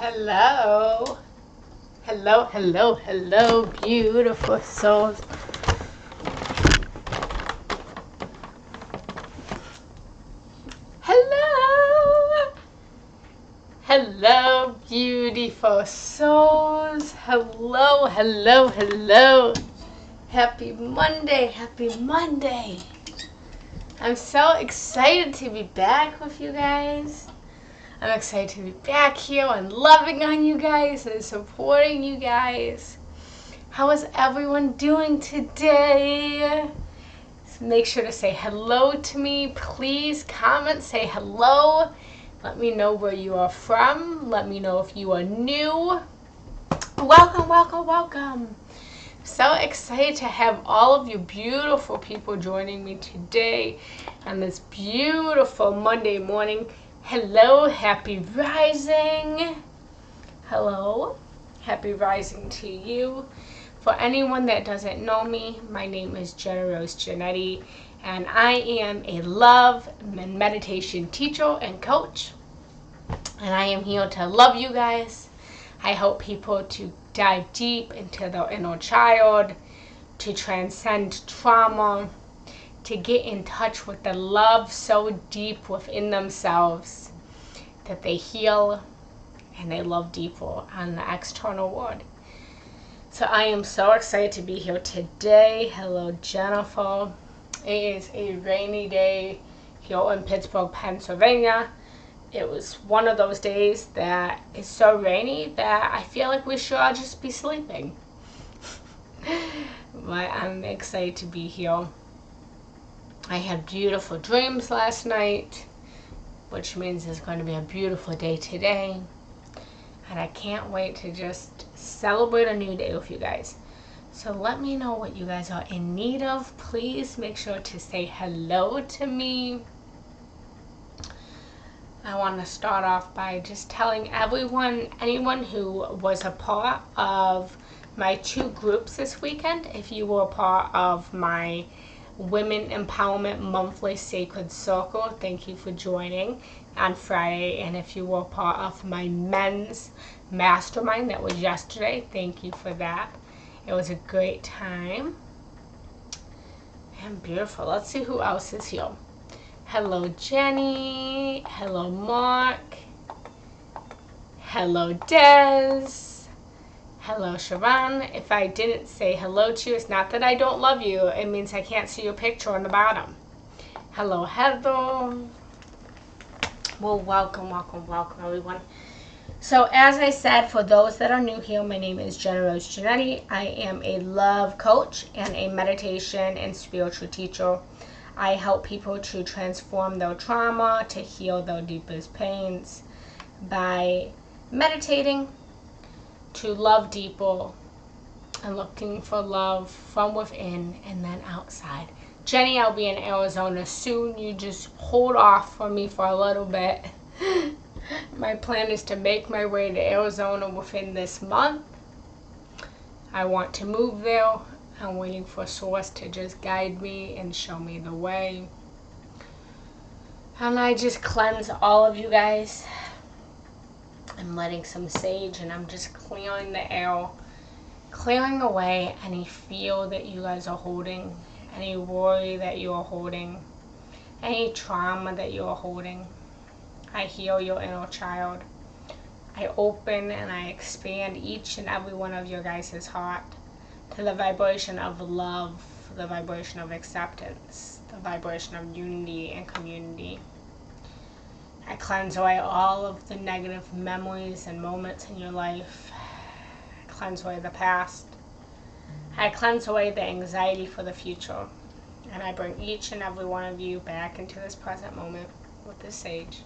Hello. Hello, hello, hello, beautiful souls. Hello. Hello, beautiful souls. Hello, hello, hello. Happy Monday, happy Monday. I'm so excited to be back with you guys. I'm excited to be back here and loving on you guys and supporting you guys. How is everyone doing today? So make sure to say hello to me. Please comment, say hello. Let me know where you are from. Let me know if you are new. Welcome, welcome, welcome. So excited to have all of you beautiful people joining me today on this beautiful Monday morning. Hello, happy rising. Hello, happy rising to you. For anyone that doesn't know me, my name is Jenna Rose Giannetti, and I am a love and meditation teacher and coach. And I am here to love you guys. I help people to dive deep into their inner child, to transcend trauma, to get in touch with the love so deep within themselves that they heal and they love deeper on the external world. So I am so excited to be here today. Hello, Jennifer. It is a rainy day here in Pittsburgh, Pennsylvania. It was one of those days that is so rainy that I feel like we should all just be sleeping. But I'm excited to be here. I had beautiful dreams last night, which means it's going to be a beautiful day today. And I can't wait to just celebrate a new day with you guys. So let me know what you guys are in need of. Please make sure to say hello to me. I want to start off by just telling anyone who was a part of my two groups this weekend, if you were a part of my Women Empowerment Monthly Sacred Circle, thank you for joining on Friday. And if you were part of my men's mastermind that was yesterday, thank you for that. It was a great time. And beautiful. Let's see who else is here. Hello, Jenny. Hello, Mark. Hello, Des. Hello, Sharon. If I didn't say hello to you, it's not that I don't love you. It means I can't see your picture on the bottom. Hello, Heather. Well, welcome, welcome, welcome, everyone. So, as I said, for those that are new here, my name is Jenna Rose Giannetti. I am a love coach and a meditation and spiritual teacher. I help people to transform their trauma, to heal their deepest pains by meditating, to love deeper, and looking for love from within and then outside. Jenny, I'll be in Arizona soon. You just hold off for me for a little bit. My plan is to make my way to Arizona within this month. I want to move there. I'm waiting for Source to just guide me and show me the way. And I just cleanse all of you guys. I'm lighting some sage and I'm just clearing the air, clearing away any fear that you guys are holding, any worry that you are holding, any trauma that you are holding. I heal your inner child. I open and I expand each and every one of your guys' heart to the vibration of love, the vibration of acceptance, the vibration of unity and community. I cleanse away all of the negative memories and moments in your life. I cleanse away the past. I cleanse away the anxiety for the future. And I bring each and every one of you back into this present moment with this sage.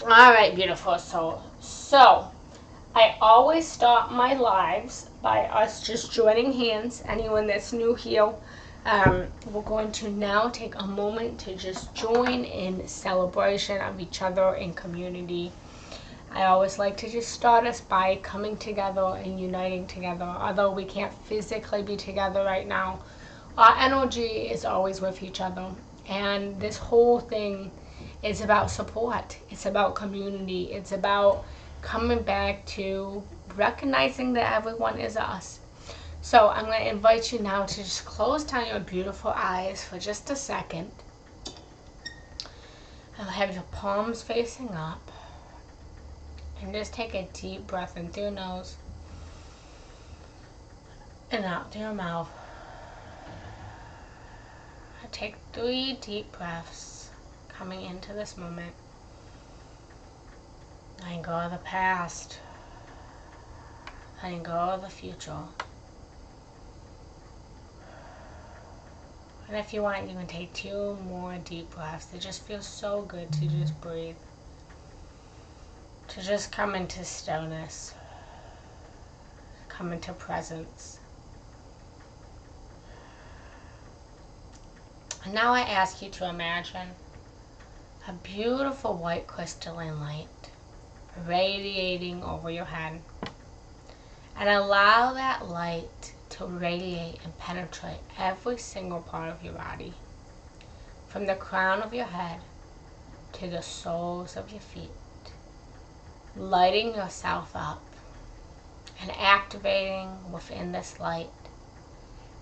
Alright, beautiful soul. So, I always start my lives by us just joining hands. Anyone that's new here, we're going to now take a moment to just join in celebration of each other in community. I always like to just start us by coming together and uniting together. Although we can't physically be together right now, our energy is always with each other. And this whole thing It's about support. It's about community. It's about coming back to recognizing that everyone is us. So I'm going to invite you now to just close down your beautiful eyes for just a second. I'll have your palms facing up. And just take a deep breath in through your nose and out through your mouth. Take 3 deep breaths coming into this moment. Letting go of the past. Letting go of the future. And if you want, you can take 2 more deep breaths. It just feels so good to just breathe. To just come into stillness. Come into presence. And now I ask you to imagine a beautiful white crystalline light radiating over your head. And allow that light to radiate and penetrate every single part of your body. From the crown of your head to the soles of your feet. Lighting yourself up and activating within this light.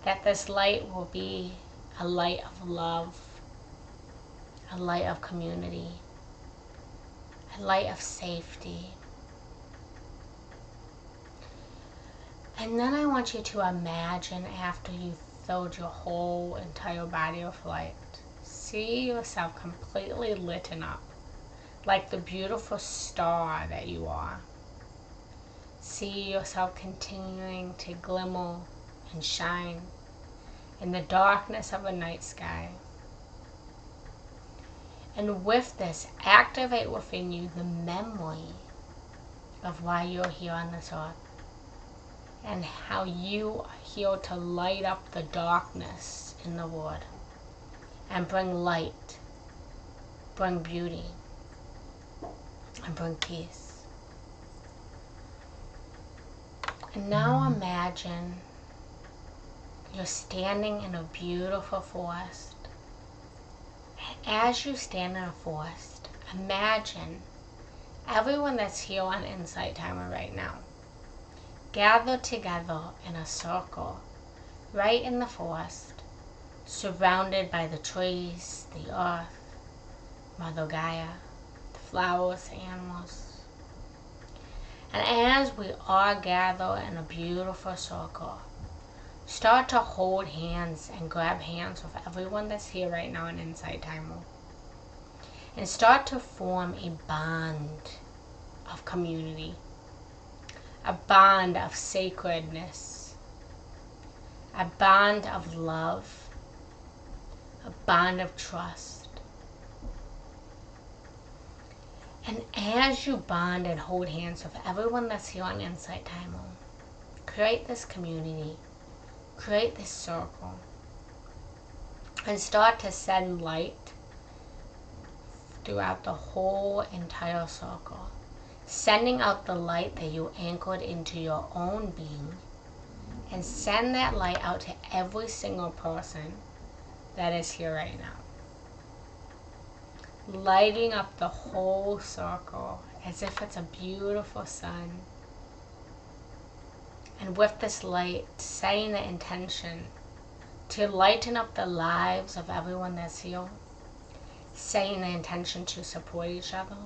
That this light will be a light of love. A light of community. A light of safety. And then I want you to imagine after you filled your whole entire body with light, see yourself completely lit up, like the beautiful star that you are. See yourself continuing to glimmer and shine in the darkness of a night sky. And with this, activate within you the memory of why you're here on this earth. And how you are here to light up the darkness in the world. And bring light. Bring beauty. And bring peace. And now imagine you're standing in a beautiful forest. And as you stand in a forest, imagine everyone that's here on Insight Timer right now. Gather together in a circle, right in the forest, surrounded by the trees, the earth, Mother Gaia, the flowers, the animals. And as we all gather in a beautiful circle, start to hold hands and grab hands with everyone that's here right now in Insight Timer. And start to form a bond of community. A bond of sacredness, a bond of love, a bond of trust. And as you bond and hold hands with everyone that's here on Insight Timer, create this community, create this circle, and start to send light throughout the whole entire circle. Sending out the light that you anchored into your own being, and send that light out to every single person that is here right now. Lighting up the whole circle as if it's a beautiful sun. And with this light, setting the intention to lighten up the lives of everyone that's here. Setting the intention to support each other.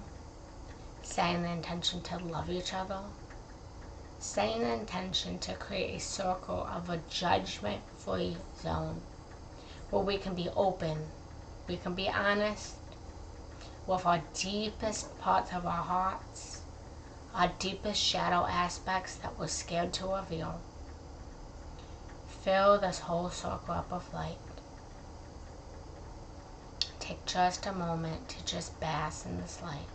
Setting the intention to love each other. Setting the intention to create a circle of a judgment-free zone where we can be open, we can be honest with our deepest parts of our hearts, our deepest shadow aspects that we're scared to reveal. Fill this whole circle up with light. Take just a moment to just bask in this light.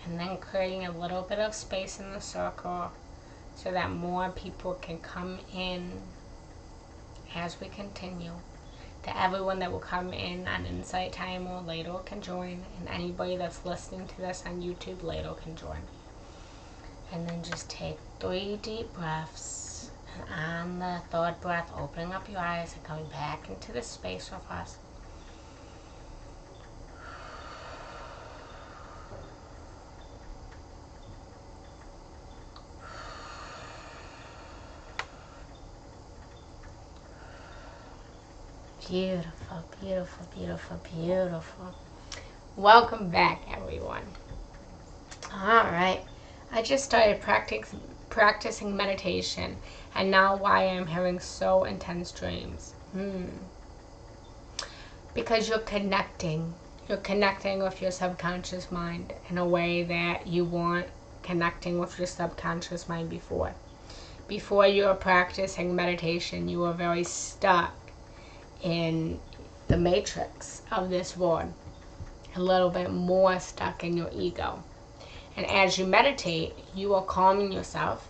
And then creating a little bit of space in the circle so that more people can come in as we continue. to everyone that will come in on Insight Time or later can join, and anybody that's listening to this on YouTube later can join. And then just take 3 deep breaths, and on the third breath, opening up your eyes and coming back into this space with us. Beautiful, beautiful, beautiful, beautiful. Welcome back, everyone. Alright, I just started practicing meditation, and now why I'm having so intense dreams. Because you're connecting with your subconscious mind in a way that you weren't connecting with your subconscious mind before. Before you were practicing meditation, you were very stuck in the matrix of this world, a little bit more stuck in your ego. And as you meditate, you are calming yourself,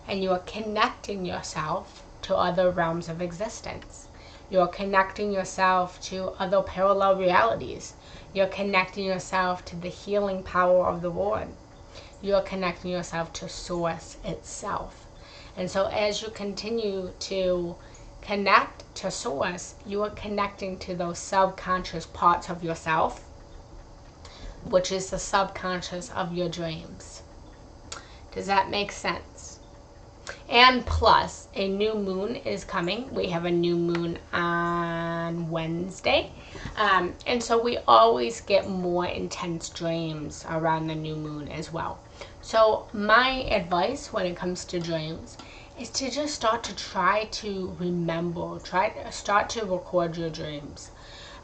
and you are connecting yourself to other realms of existence. You're connecting yourself to other parallel realities. You're connecting yourself to the healing power of the world. You're connecting yourself to Source itself. And so as you continue to connect to Source, you are connecting to those subconscious parts of yourself, which is the subconscious of your dreams. Does that make sense? And plus, a new moon is coming. We have a new moon on Wednesday. And so we always get more intense dreams around the new moon as well. So my advice when it comes to dreams is to just start to try to remember, start to record your dreams.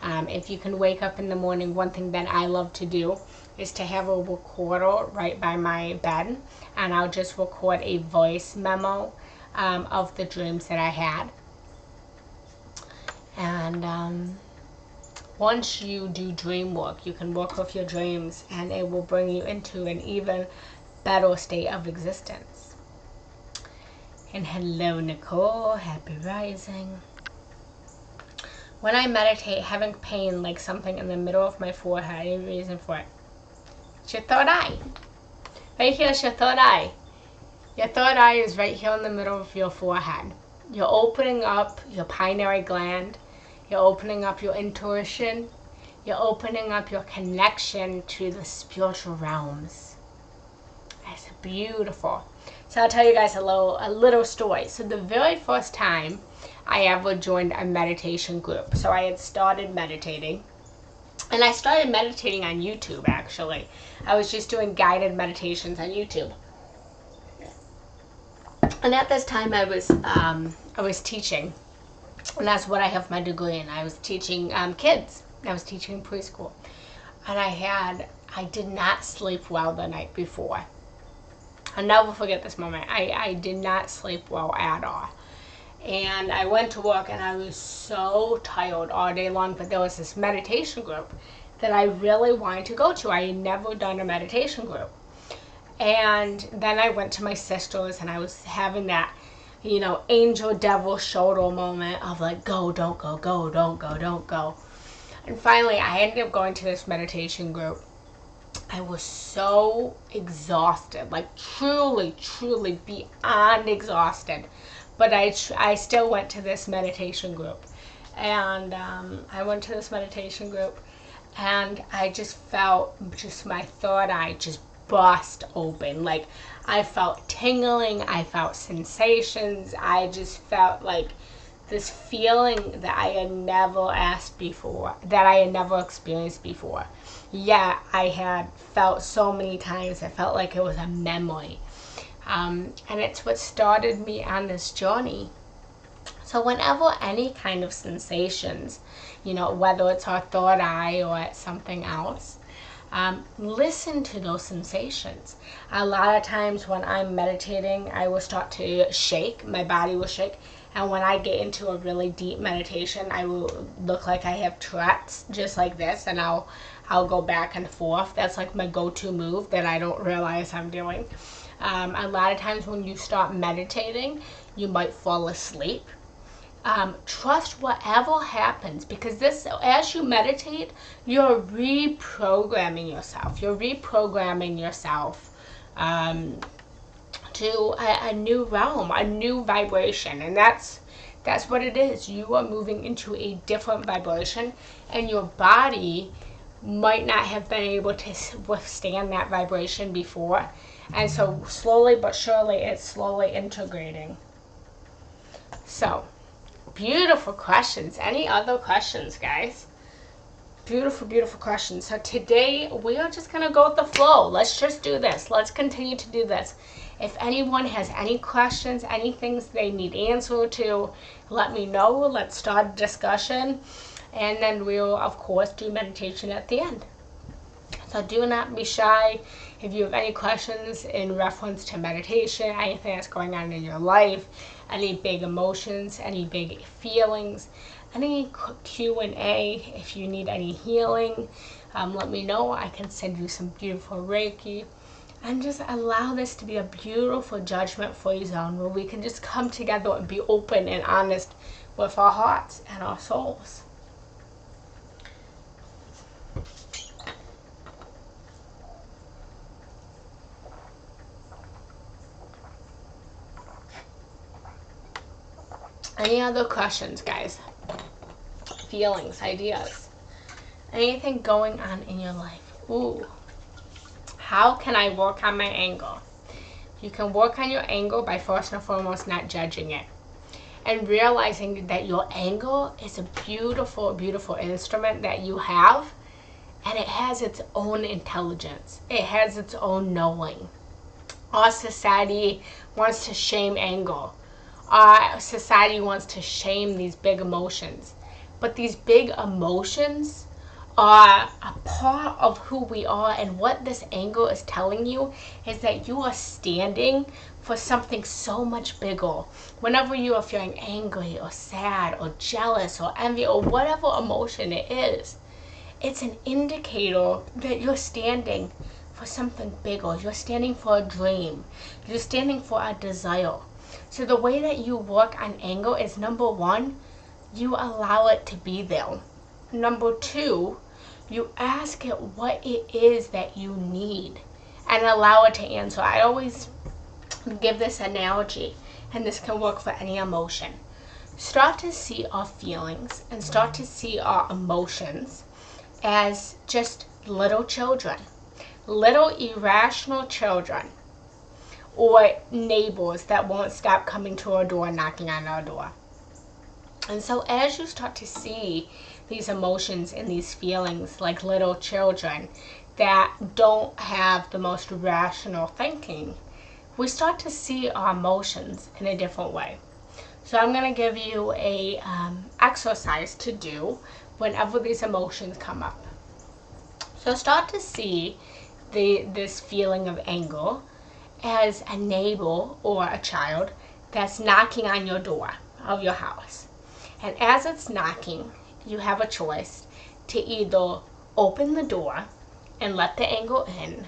If you can wake up in the morning, one thing that I love to do is to have a recorder right by my bed, and I'll just record a voice memo of the dreams that I had. And once you do dream work, you can work with your dreams, and it will bring you into an even better state of existence. And hello, Nicole. Happy rising. When I meditate, having pain like something in the middle of my forehead, any reason for it? It's your third eye. Right here is your third eye. Your third eye is right here in the middle of your forehead. You're opening up your pineal gland. You're opening up your intuition. You're opening up your connection to the spiritual realms. That's beautiful. So I'll tell you guys a little story. So the very first time I ever joined a meditation group. So I had started meditating. And I started meditating on YouTube, actually. I was just doing guided meditations on YouTube. And at this time I was teaching. And that's what I have my degree in. I was teaching kids. I was teaching preschool. And I did not sleep well the night before. I'll never forget this moment. I did not sleep well at all. And I went to work, and I was so tired all day long. But there was this meditation group that I really wanted to go to. I had never done a meditation group. And then I went to my sister's, and I was having that, angel devil shoulder moment of like, go, don't go, go, don't go, don't go. And finally, I ended up going to this meditation group. I was so exhausted, like truly, truly beyond exhausted. But I still went to this meditation group. And I went to this meditation group, and I just felt my third eye just bust open. Like, I felt tingling, I felt sensations, I just felt like this feeling that I had never experienced before. Yeah, I had felt so many times, I felt like it was a memory. And it's what started me on this journey. So whenever any kind of sensations, whether it's our third eye or it's something else, listen to those sensations. A lot of times when I'm meditating, I will start to shake, my body will shake. And when I get into a really deep meditation, I will look like I have Tourette's, just like this, and I'll go back and forth. That's like my go-to move that I don't realize I'm doing. A lot of times when you start meditating, you might fall asleep. Trust whatever happens, because this, as you meditate, you're reprogramming yourself. You're reprogramming yourself to a new realm, a new vibration, and that's what it is. You are moving into a different vibration, and your body might not have been able to withstand that vibration before, and so slowly but surely it's slowly integrating. So beautiful questions. Any other questions, guys? Beautiful, beautiful questions. So today we are just gonna go with the flow. Let's just do this. Let's continue to do this. If anyone has any questions, any things they need answer to, let me know. Let's start a discussion, and then we'll of course do meditation at the end. So do not be shy. If you have any questions in reference to meditation, anything that's going on in your life, any big emotions, any big feelings, any Q&A, if you need any healing, let me know. I can send you some beautiful Reiki. And just allow this to be a beautiful judgment-free zone where we can just come together and be open and honest with our hearts and our souls. Any other questions, guys? Feelings, ideas, anything going on in your life? Ooh. How can I work on my anger? You can work on your anger by first and foremost not judging it, and realizing that your anger is a beautiful, beautiful instrument that you have, and it has its own intelligence. It has its own knowing. Our society wants to shame anger. Our society wants to shame these big emotions. But these big emotions are a part of who we are, and what this anger is telling you is that you are standing for something so much bigger. Whenever you are feeling angry or sad or jealous or envy or whatever emotion it is, it's an indicator that you're standing for something bigger. You're standing for a dream. You're standing for a desire. So the way that you work on anger is, number one, you allow it to be there. Number two, you ask it what it is that you need and allow it to answer. I always give this analogy, and this can work for any emotion. Start to see our feelings and start to see our emotions as just little children, little irrational children, or neighbors that won't stop coming to our door and knocking on our door. And so as you start to see these emotions and these feelings like little children that don't have the most rational thinking, we start to see our emotions in a different way. So I'm going to give you a exercise to do whenever these emotions come up. So start to see this feeling of anger as a neighbor or a child that's knocking on your door of your house. And as it's knocking, you have a choice to either open the door and let the anger in,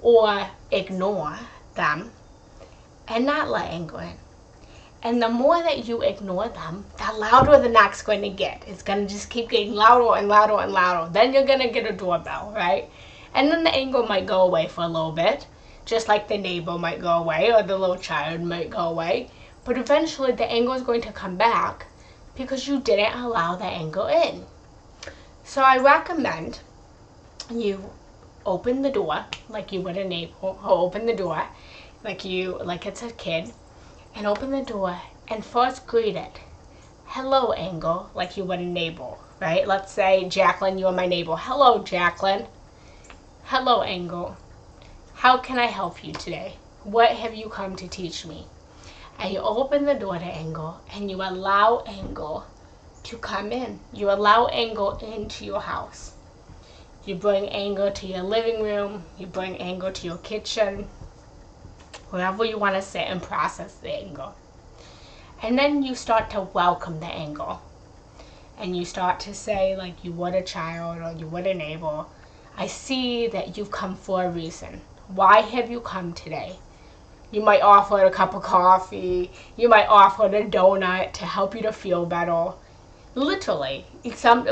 or ignore them and not let anger in. And the more that you ignore them, the louder the knock's going to get. It's going to just keep getting louder and louder and louder. Then you're going to get a doorbell, right? And then the anger might go away for a little bit, just like the neighbor might go away or the little child might go away. But eventually the anger is going to come back because you didn't allow the anger in. So I recommend you open the door like you would a neighbor, or open the door like it's a kid, and open the door and first greet it. Hello, anger, like you would a neighbor, right? Let's say, Jacqueline, you are my neighbor. Hello, Jacqueline. Hello, anger. How can I help you today? What have you come to teach me? And you open the door to anger, and you allow anger to come in. You allow anger into your house. You bring anger to your living room. You bring anger to your kitchen. Wherever you want to sit and process the anger. And then you start to welcome the anger. And you start to say, like you would a child or you would a neighbor, I see that you've come for a reason. Why have you come today? You might offer a cup of coffee. You might offer a donut to help you to feel better. Literally,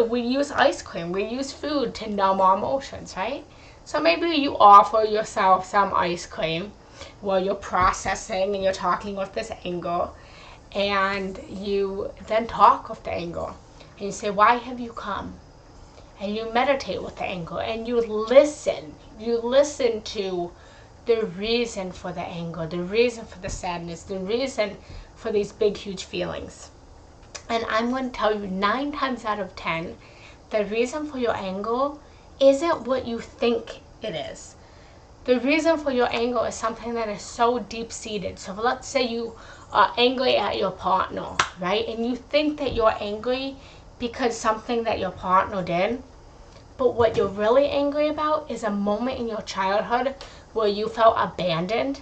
we use ice cream, we use food to numb our emotions, right? So maybe you offer yourself some ice cream while you're processing and you're talking with this anger, and you then talk with the anger. And you say, why have you come? And you meditate with the anger, and you listen. You listen to the reason for the anger, the reason for the sadness, the reason for these big, huge feelings. And I'm going to tell you 9 times out of 10, the reason for your anger isn't what you think it is. The reason for your anger is something that is so deep-seated. So let's say you are angry at your partner, right? And you think that you're angry because something that your partner did. But what you're really angry about is a moment in your childhood where you felt abandoned.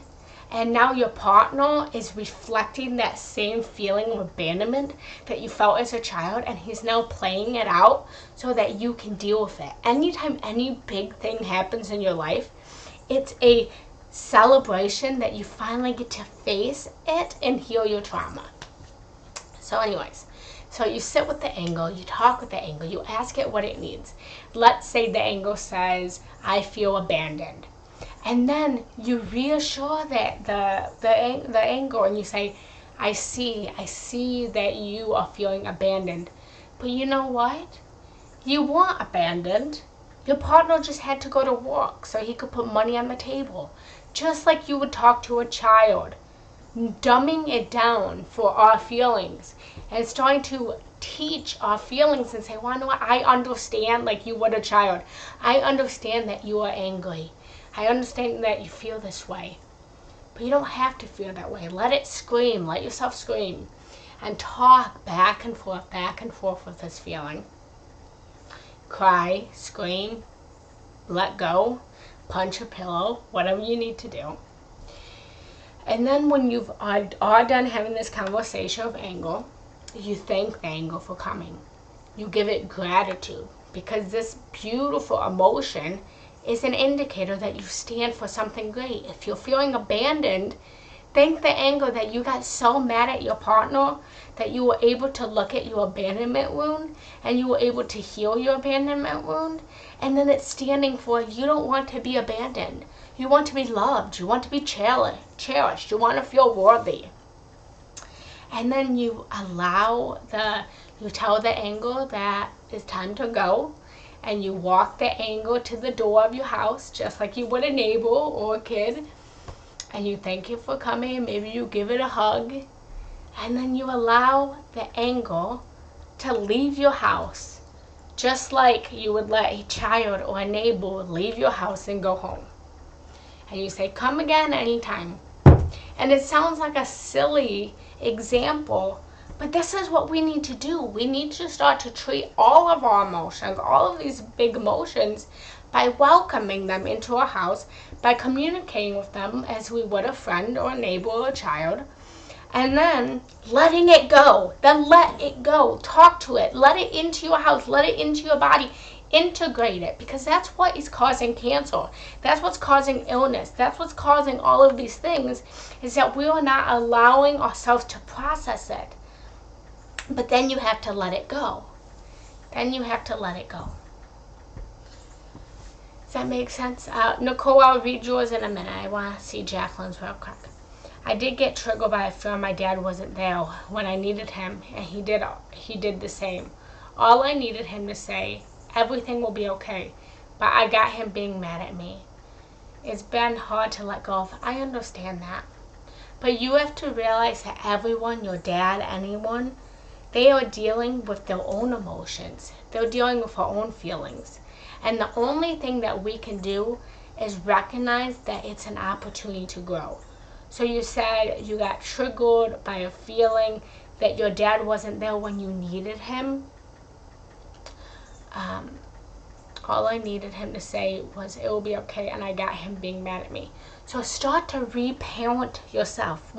And now your partner is reflecting that same feeling of abandonment that you felt as a child, and he's now playing it out so that you can deal with it. Anytime any big thing happens in your life, it's a celebration that you finally get to face it and heal your trauma. So anyways, so you sit with the anger, you talk with the anger, you ask it what it needs. Let's say the anger says, I feel abandoned. And then you reassure that the anger, and you say, I see that you are feeling abandoned. But you know what? You weren't abandoned. Your partner just had to go to work so he could put money on the table. Just like you would talk to a child. Dumbing it down for our feelings and starting to teach our feelings and say, well, no, I understand, like you would a child. I understand that you are angry. I understand that you feel this way, but you don't have to feel that way. Let it scream. Let yourself scream and talk back and forth with this feeling. Cry, scream, let go, punch a pillow, whatever you need to do. And then when you've all done having this conversation of anger, you thank the anger for coming. You give it gratitude, because this beautiful emotion is an indicator that you stand for something great. If you're feeling abandoned, thank the anger that you got so mad at your partner that you were able to look at your abandonment wound and you were able to heal your abandonment wound. And then it's standing for, you don't want to be abandoned. You want to be loved. You want to be cherished. You want to feel worthy. And then you you tell the anger that it's time to go. And you walk the anger to the door of your house, just like you would a neighbor or a kid. And you thank it for coming. Maybe you give it a hug. And then you allow the anger to leave your house, just like you would let a child or a neighbor leave your house and go home. And you say, come again anytime. And it sounds like a silly example, but this is what we need to do. We need to start to treat all of our emotions, all of these big emotions, by welcoming them into our house, by communicating with them as we would a friend or a neighbor or a child, and then letting it go. Then let it go. Talk to it. Let it into your house. Let it into your body. Integrate it, because that's what is causing cancer. That's what's causing illness. That's what's causing all of these things, is that we are not allowing ourselves to process it. But then you have to let it go. Then you have to let it go. Does that make sense? Nicole, I'll read yours in a minute. I want to see Jacqueline's real quick. I did get triggered by a fear my dad wasn't there when I needed him, and he did the same. All I needed him to say, everything will be okay, but I got him being mad at me. It's been hard to let go of. I understand that. But you have to realize that everyone, your dad, anyone, they are dealing with their own emotions. They're dealing with their own feelings. And the only thing that we can do is recognize that it's an opportunity to grow. So you said you got triggered by a feeling that your dad wasn't there when you needed him. All I needed him to say was, it will be okay, and I got him being mad at me. So start to reparent yourself.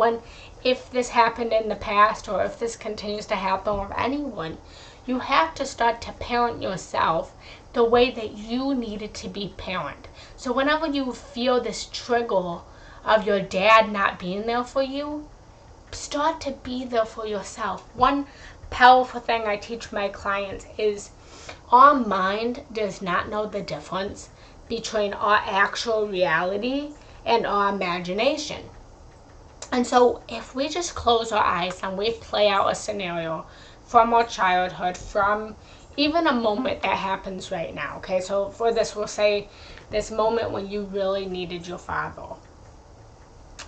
If this happened in the past, or if this continues to happen with anyone, you have to start to parent yourself the way that you needed to be parented. So whenever you feel this trigger of your dad not being there for you, start to be there for yourself. One powerful thing I teach my clients is our mind does not know the difference between our actual reality and our imagination. And so if we just close our eyes and we play out a scenario from our childhood, from even a moment that happens right now, okay? So for this, we'll say this moment when you really needed your father.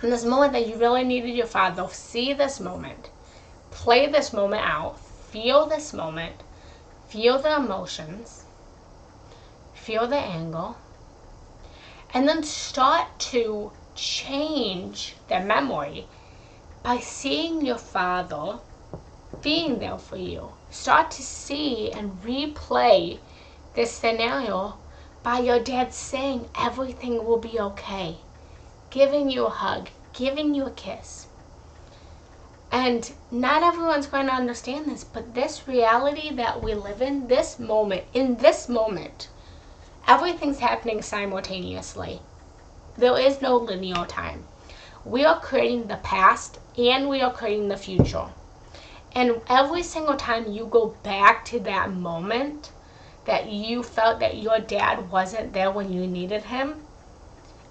And this moment that you really needed your father, see this moment, play this moment out, feel this moment, feel the emotions, feel the anger, and then start to change the memory by seeing your father being there for you. Start to see and replay this scenario by your dad saying everything will be okay, giving you a hug, giving you a kiss. And not everyone's going to understand this, but this reality that we live in this moment, everything's happening simultaneously. There is no linear time. We are creating the past and we are creating the future. And every single time you go back to that moment that you felt that your dad wasn't there when you needed him,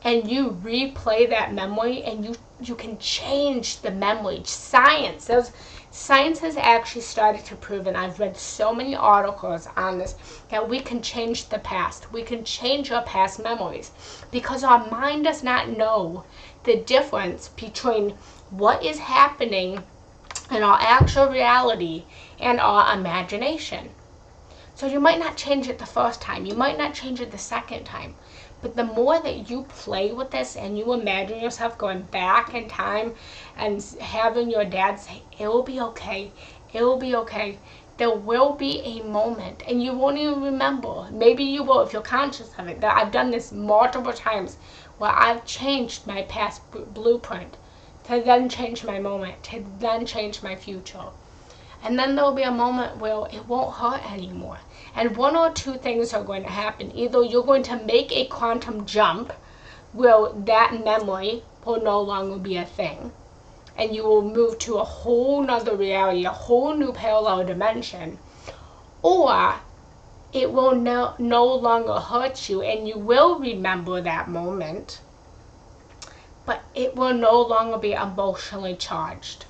and you replay that memory, and you can change the memory. Science has actually started to prove, and I've read so many articles on this, that we can change the past. We can change our past memories because our mind does not know the difference between what is happening in our actual reality and our imagination. So you might not change it the first time, you might not change it the second time, but the more that you play with this and you imagine yourself going back in time and having your dad say, it will be okay, it will be okay, there will be a moment, and you won't even remember. Maybe you will if you're conscious of it. I've done this multiple times where I've changed my past blueprint to then change my moment, to then change my future. And then there'll be a moment where it won't hurt anymore. And one or two things are going to happen. Either you're going to make a quantum jump where that memory will no longer be a thing, and you will move to a whole nother reality, a whole new parallel dimension, or it will no longer hurt you and you will remember that moment, but it will no longer be emotionally charged.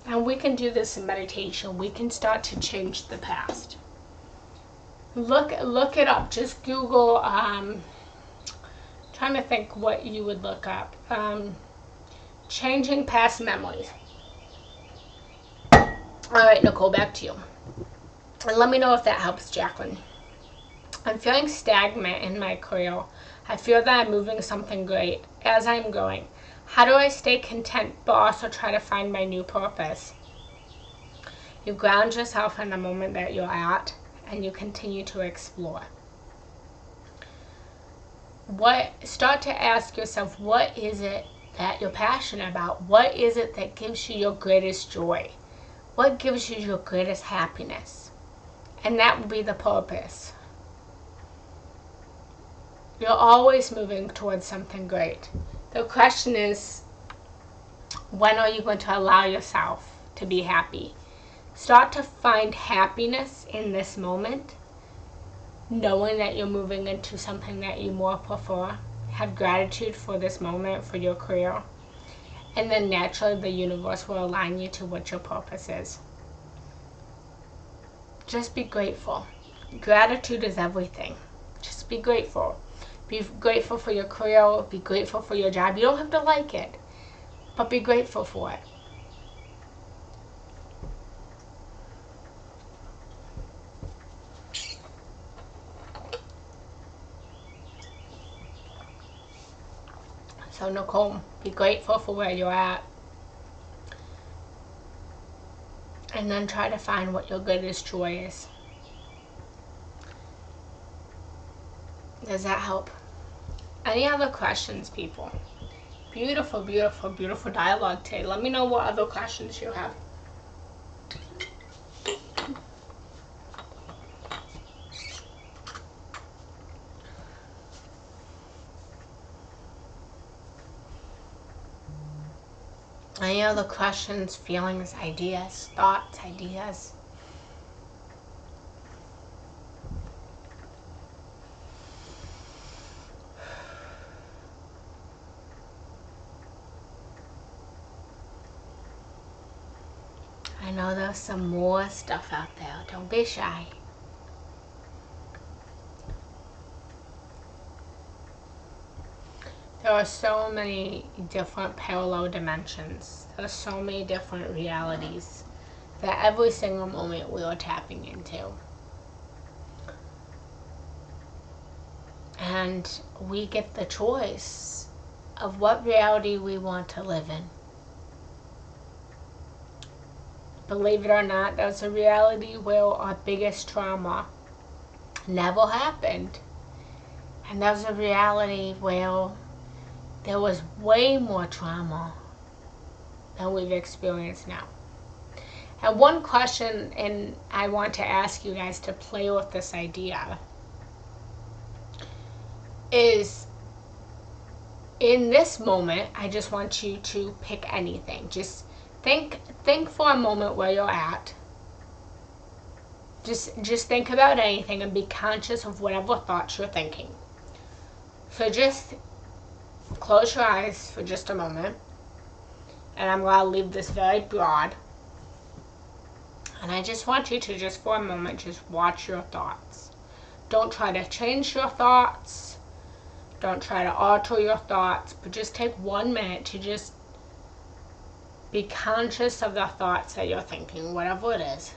And we can do this in meditation. We can start to change the past. Look it up. Just Google, trying to think what you would look up. Changing past memories. Alright, Nicole, back to you. And let me know if that helps, Jacqueline. I'm feeling stagnant in my career. I feel that I'm moving something great as I'm going. How do I stay content but also try to find my new purpose? You ground yourself in the moment that you're at and you continue to explore. Start to ask yourself, what is it that you're passionate about? What is it that gives you your greatest joy? What gives you your greatest happiness? And that will be the purpose. You're always moving towards something great. The question is, when are you going to allow yourself to be happy? Start to find happiness in this moment, knowing that you're moving into something that you more prefer. Have gratitude for this moment, for your career, and then naturally the universe will align you to what your purpose is. Just be grateful. Gratitude is everything. Just be grateful. Be grateful for your career. Be grateful for your job. You don't have to like it, but be grateful for it. So Nicole, be grateful for where you're at. And then try to find what your greatest joy is. Does that help? Any other questions, people? Beautiful, beautiful, beautiful dialogue today. Let me know what other questions you have. Any other questions, feelings, ideas, thoughts, ideas? I know there's some more stuff out there. Don't be shy. There are so many different parallel dimensions. There are so many different realities that every single moment we are tapping into. And we get the choice of what reality we want to live in. Believe it or not, there's a reality where our biggest trauma never happened. And there's a reality where there was way more trauma than we've experienced now. And one question, and I want to ask you guys to play with this idea, is in this moment, I just want you to pick anything. Just think for a moment where you're at. Just think about anything and be conscious of whatever thoughts you're thinking. So just close your eyes for just a moment. And I'm going to leave this very broad. And I just want you to just for a moment, just watch your thoughts. Don't try to change your thoughts. Don't try to alter your thoughts. But just take 1 minute to just be conscious of the thoughts that you're thinking, whatever it is.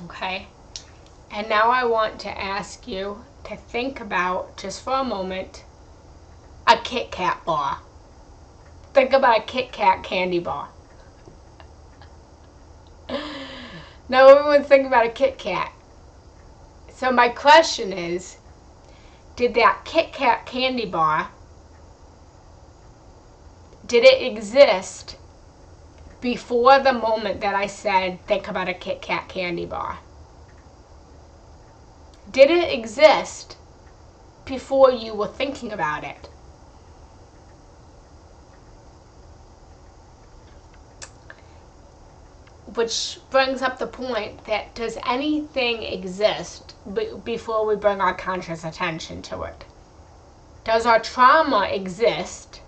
Okay? And now I want to ask you to think about, just for a moment, a Kit Kat bar. Think about a Kit Kat candy bar. Now everyone's thinking about a Kit Kat. So my question is, did that Kit Kat candy bar, did it exist before the moment that I said, think about a Kit Kat candy bar? Did it exist before you were thinking about it? Which brings up the point that does anything exist before we bring our conscious attention to it? Does our trauma exist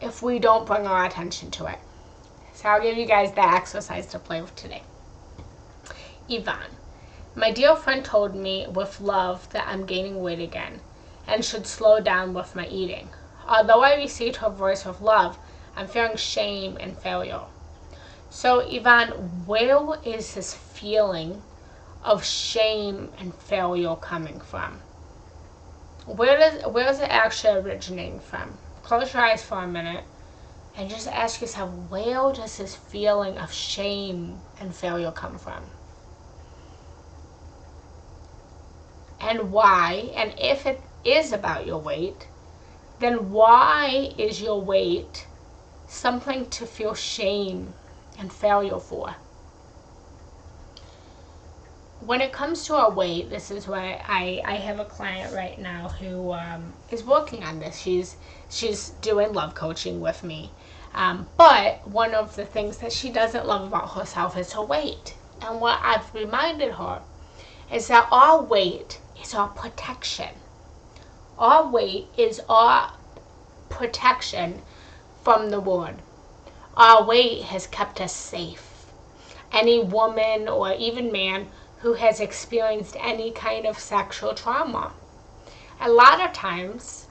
if we don't bring our attention to it? So I'll give you guys the exercise to play with today. Yvonne, my dear friend told me with love that I'm gaining weight again and should slow down with my eating. Although I received her voice with love, I'm feeling shame and failure. So Yvonne, where is this feeling of shame and failure coming from? Where is it actually originating from? Close your eyes for a minute and just ask yourself, where does this feeling of shame and failure come from? And why? And if it is about your weight, then why is your weight something to feel shame and failure for? When it comes to our weight, this is why I have a client right now who is working on this. She's doing love coaching with me. But one of the things that she doesn't love about herself is her weight. And what I've reminded her is that our weight is our protection. Our weight is our protection from the world. Our weight has kept us safe. Any woman or even man who has experienced any kind of sexual trauma. A lot of times,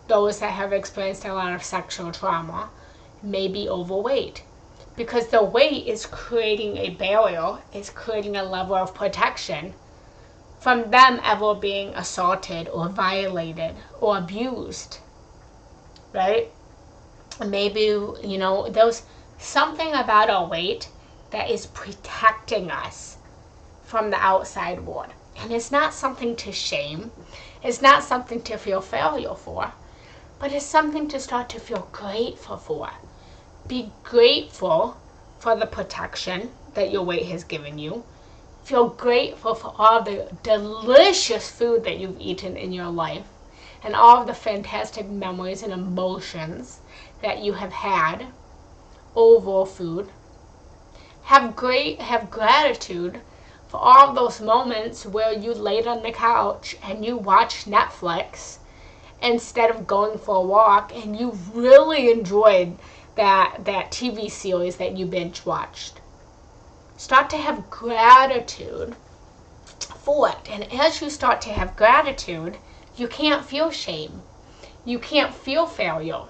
those that have experienced a lot of sexual trauma may be overweight because the weight is creating a barrier, is creating a level of protection from them ever being assaulted or violated or abused, right? Maybe, there's something about our weight that is protecting us from the outside world. And it's not something to shame. It's not something to feel failure for. but it's something to start to feel grateful for. Be grateful for the protection that your weight has given you. Feel grateful for all the delicious food that you've eaten in your life and all of the fantastic memories and emotions that you have had over food. Have gratitude for all of those moments where you laid on the couch and you watched Netflix instead of going for a walk, and you really enjoyed that TV series that you binge watched. Start to have gratitude for it. And as you start to have gratitude, you can't feel shame. You can't feel failure.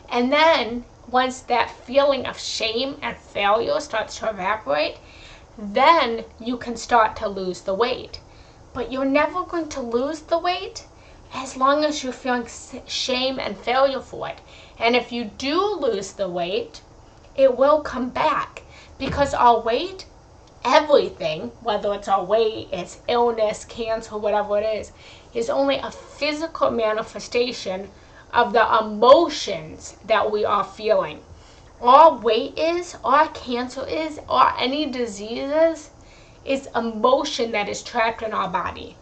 And then once that feeling of shame and failure starts to evaporate, then you can start to lose the weight. But you're never going to lose the weight as long as you're feeling shame and failure for it. And if you do lose the weight, it will come back, because our weight, everything, whether it's our weight, it's illness, cancer, whatever it is only a physical manifestation of the emotions that we are feeling. All weight is, all cancer is, or any diseases is emotion that is trapped in our body.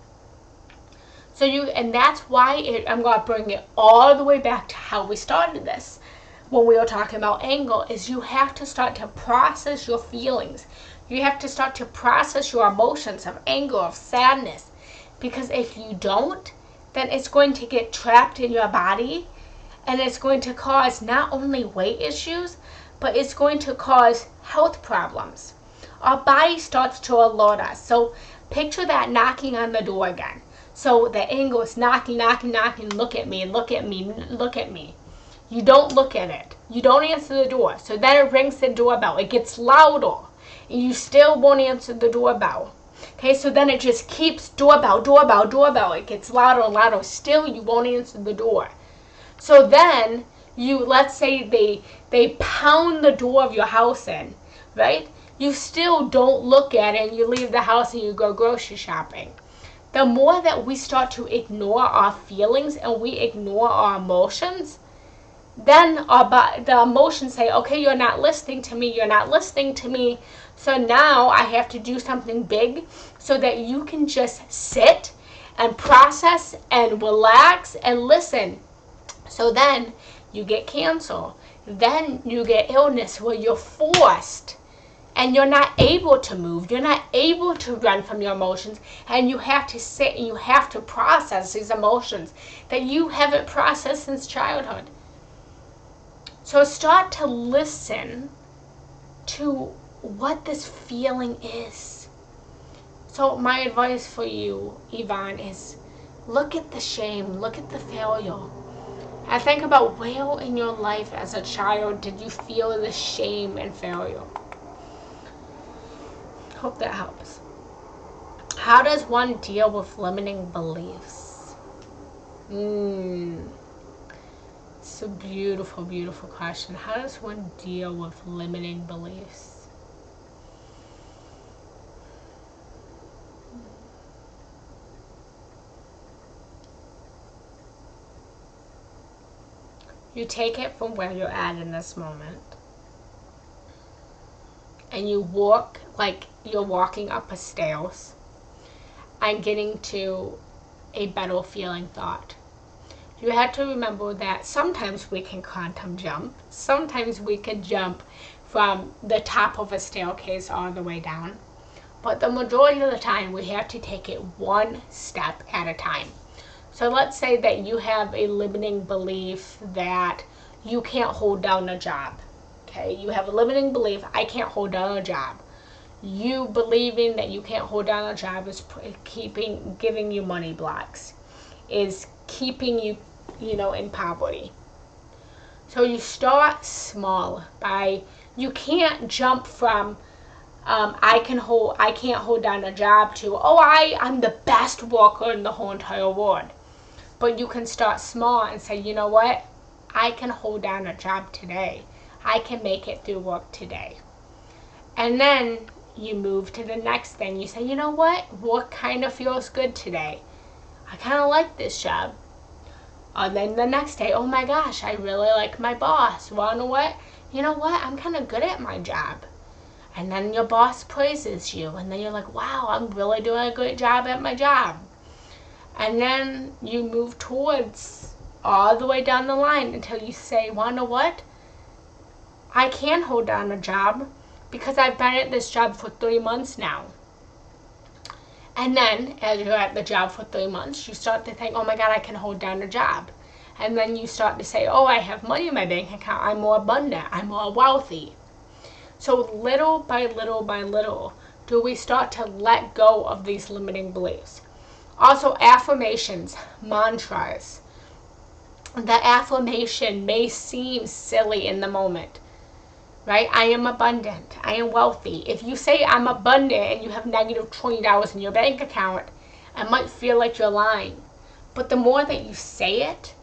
And that's why I'm going to bring it all the way back to how we started this. When we were talking about anger, is you have to start to process your feelings. You have to start to process your emotions of anger, of sadness. Because if you don't, then it's going to get trapped in your body, and it's going to cause not only weight issues, but it's going to cause health problems. Our body starts to alert us. So picture that knocking on the door again. So the anger is knocking, knocking, knocking, look at me, look at me, look at me. You don't look at it. You don't answer the door. So then it rings the doorbell. It gets louder. And you still won't answer the doorbell. Okay, so then it just keeps doorbell, doorbell, doorbell. It gets louder and louder. Still, you won't answer the door. So then, let's say they pound the door of your house in, right? You still don't look at it, and you leave the house and you go grocery shopping. The more that we start to ignore our feelings and we ignore our emotions, then the emotions say, okay, you're not listening to me, you're not listening to me. So now I have to do something big so that you can just sit and process and relax and listen. So then you get cancer. Then you get illness where you're forced and you're not able to move. You're not able to run from your emotions. And you have to sit and you have to process these emotions that you haven't processed since childhood. So start to listen to what this feeling is. So my advice for you, Yvonne, is look at the shame, look at the failure. And think about where in your life as a child did you feel the shame and failure. Hope that helps. How does one deal with limiting beliefs? It's a beautiful, beautiful question. How does one deal with limiting beliefs? You take it from where you're at in this moment, and you walk like you're walking up a stairs and getting to a better feeling thought. You have to remember that sometimes we can quantum jump. Sometimes we can jump from the top of a staircase all the way down. But the majority of the time, we have to take it one step at a time. So let's say that you have a limiting belief that you can't hold down a job. Okay, you have a limiting belief, I can't hold down a job. You believing that you can't hold down a job is giving you money blocks, is keeping you, in poverty. So you start small you can't jump from I can't hold down a job to I'm the best worker in the whole entire world. But you can start small and say, you know what? I can hold down a job today. I can make it through work today. And then you move to the next thing. You say, you know what? Work kind of feels good today. I kind of like this job. And then the next day, oh my gosh, I really like my boss. Well, you know what? I'm kind of good at my job. And then your boss praises you. And then you're like, wow, I'm really doing a great job at my job. And then you move towards all the way down the line until you say, well, you know what? I can hold down a job because I've been at this job for 3 months now. And then, as you're at the job for 3 months, you start to think, oh my God, I can hold down a job. And then you start to say, oh, I have money in my bank account. I'm more abundant. I'm more wealthy. So little by little by little, do we start to let go of these limiting beliefs. Also, affirmations, mantras. The affirmation may seem silly in the moment. Right? I am abundant. I am wealthy. If you say I'm abundant and you have negative $20 in your bank account, it might feel like you're lying. But the more that you say it,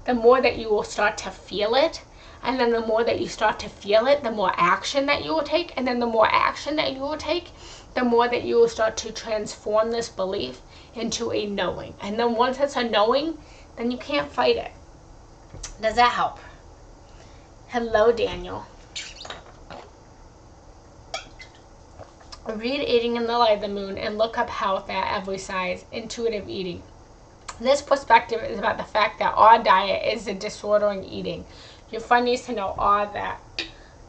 the more that you will start to feel it. And then the more that you start to feel it, the more action that you will take. And then the more action that you will take, the more that you will start to transform this belief into a knowing. And then once it's a knowing, then you can't fight it. Does that help? Hello, Daniel. Read Eating in the Light of the Moon and look up Health at Every Size, Intuitive Eating. This perspective is about the fact that our diet is a disorder in eating. Your friend needs to know all that.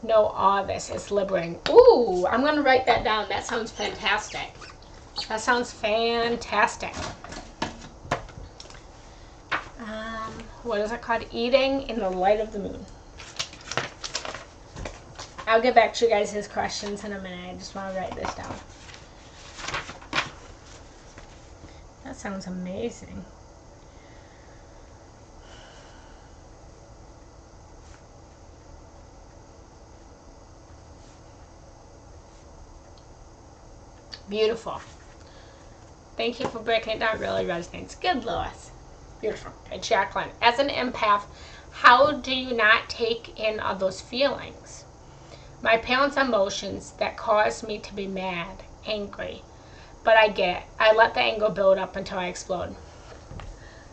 Know all this. It's liberating. Ooh, I'm going to write that down. That sounds fantastic. That sounds fantastic. What is it called? Eating in the Light of the Moon. I'll get back to you guys' questions in a minute. I just want to write this down. That sounds amazing. Beautiful. Thank you for breaking it down. It really resonates. Good, Lois. Beautiful. Okay, Jacqueline. As an empath, how do you not take in others' feelings? My parents' emotions that caused me to be mad, angry. But I get it. I let the anger build up until I explode.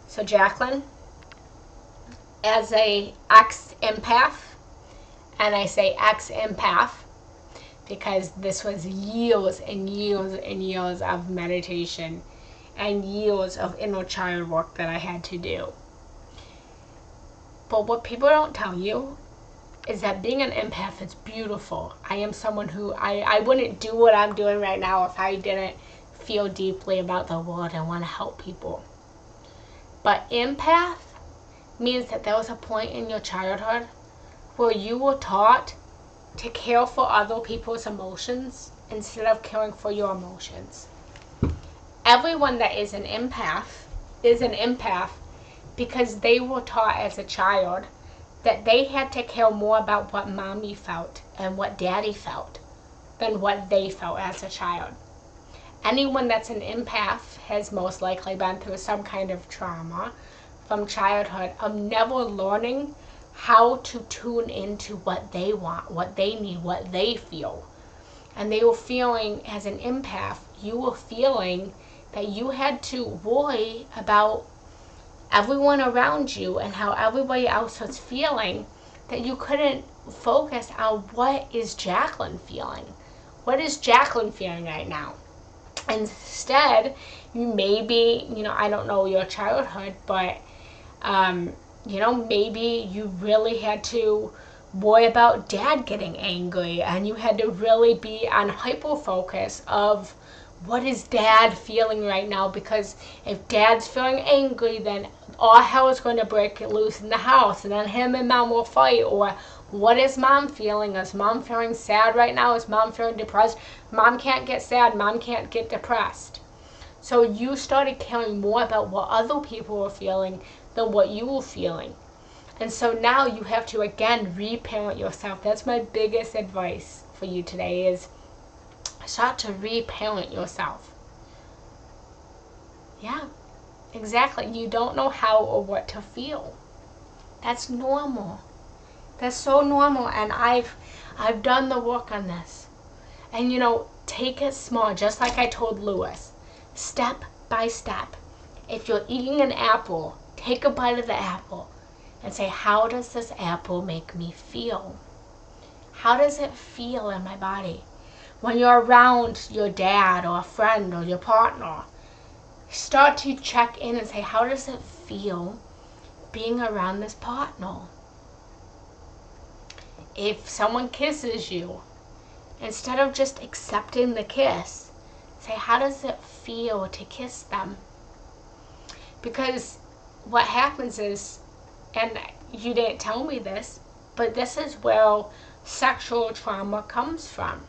So Jacqueline, as a ex-empath, and I say ex-empath because this was years and years and years of meditation and years of inner child work that I had to do. But what people don't tell you is that being an empath is beautiful. I am someone who, I wouldn't do what I'm doing right now if I didn't feel deeply about the world and want to help people. But empath means that there was a point in your childhood where you were taught to care for other people's emotions instead of caring for your emotions. Everyone that is an empath because they were taught as a child that they had to care more about what mommy felt and what daddy felt than what they felt as a child. Anyone that's an empath has most likely been through some kind of trauma from childhood of never learning how to tune into what they want, what they need, what they feel. And they were feeling, as an empath, you were feeling that you had to worry about everyone around you and how everybody else was feeling, that you couldn't focus on what is Jacqueline feeling. What is Jacqueline feeling right now? Instead, you maybe, I don't know your childhood, but, maybe you really had to worry about dad getting angry and you had to really be on hyper focus of what is dad feeling right now, because if dad's feeling angry, then all hell is going to break loose in the house and then him and mom will fight. Or what is mom feeling? Is mom feeling sad right now? Is mom feeling depressed? Mom can't get sad. Mom can't get depressed. So you started caring more about what other people were feeling than what you were feeling. And so now you have to, again, reparent yourself. That's my biggest advice for you today, is start to reparent yourself. Yeah, exactly. You don't know how or what to feel. That's normal. That's so normal. And I've done the work on this. And take it small, just like I told Lewis. Step by step. If you're eating an apple, take a bite of the apple and say, how does this apple make me feel? How does it feel in my body? When you're around your dad or a friend or your partner, start to check in and say, how does it feel being around this partner? If someone kisses you, instead of just accepting the kiss, say, how does it feel to kiss them? Because what happens is, and you didn't tell me this, but this is where sexual trauma comes from.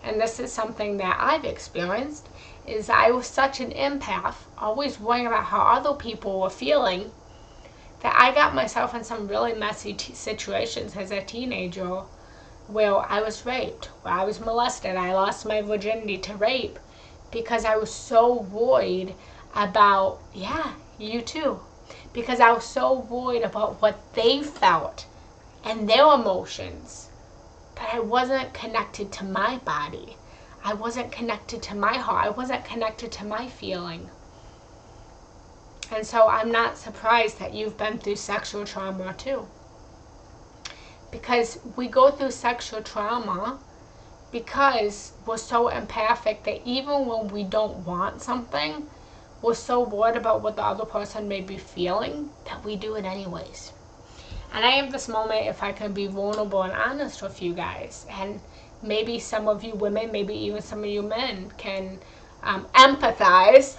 And this is something that I've experienced, is I was such an empath, always worrying about how other people were feeling, that I got myself in some really messy situations as a teenager where I was raped, where I was molested. I lost my virginity to rape because I was so worried about, yeah, you too, because I was so worried about what they felt and their emotions. But I wasn't connected to my body. I wasn't connected to my heart. I wasn't connected to my feeling. And so I'm not surprised that you've been through sexual trauma too. Because we go through sexual trauma because we're so empathic that even when we don't want something, we're so worried about what the other person may be feeling that we do it anyways. And I have this moment, if I can be vulnerable and honest with you guys, and maybe some of you women, maybe even some of you men can empathize,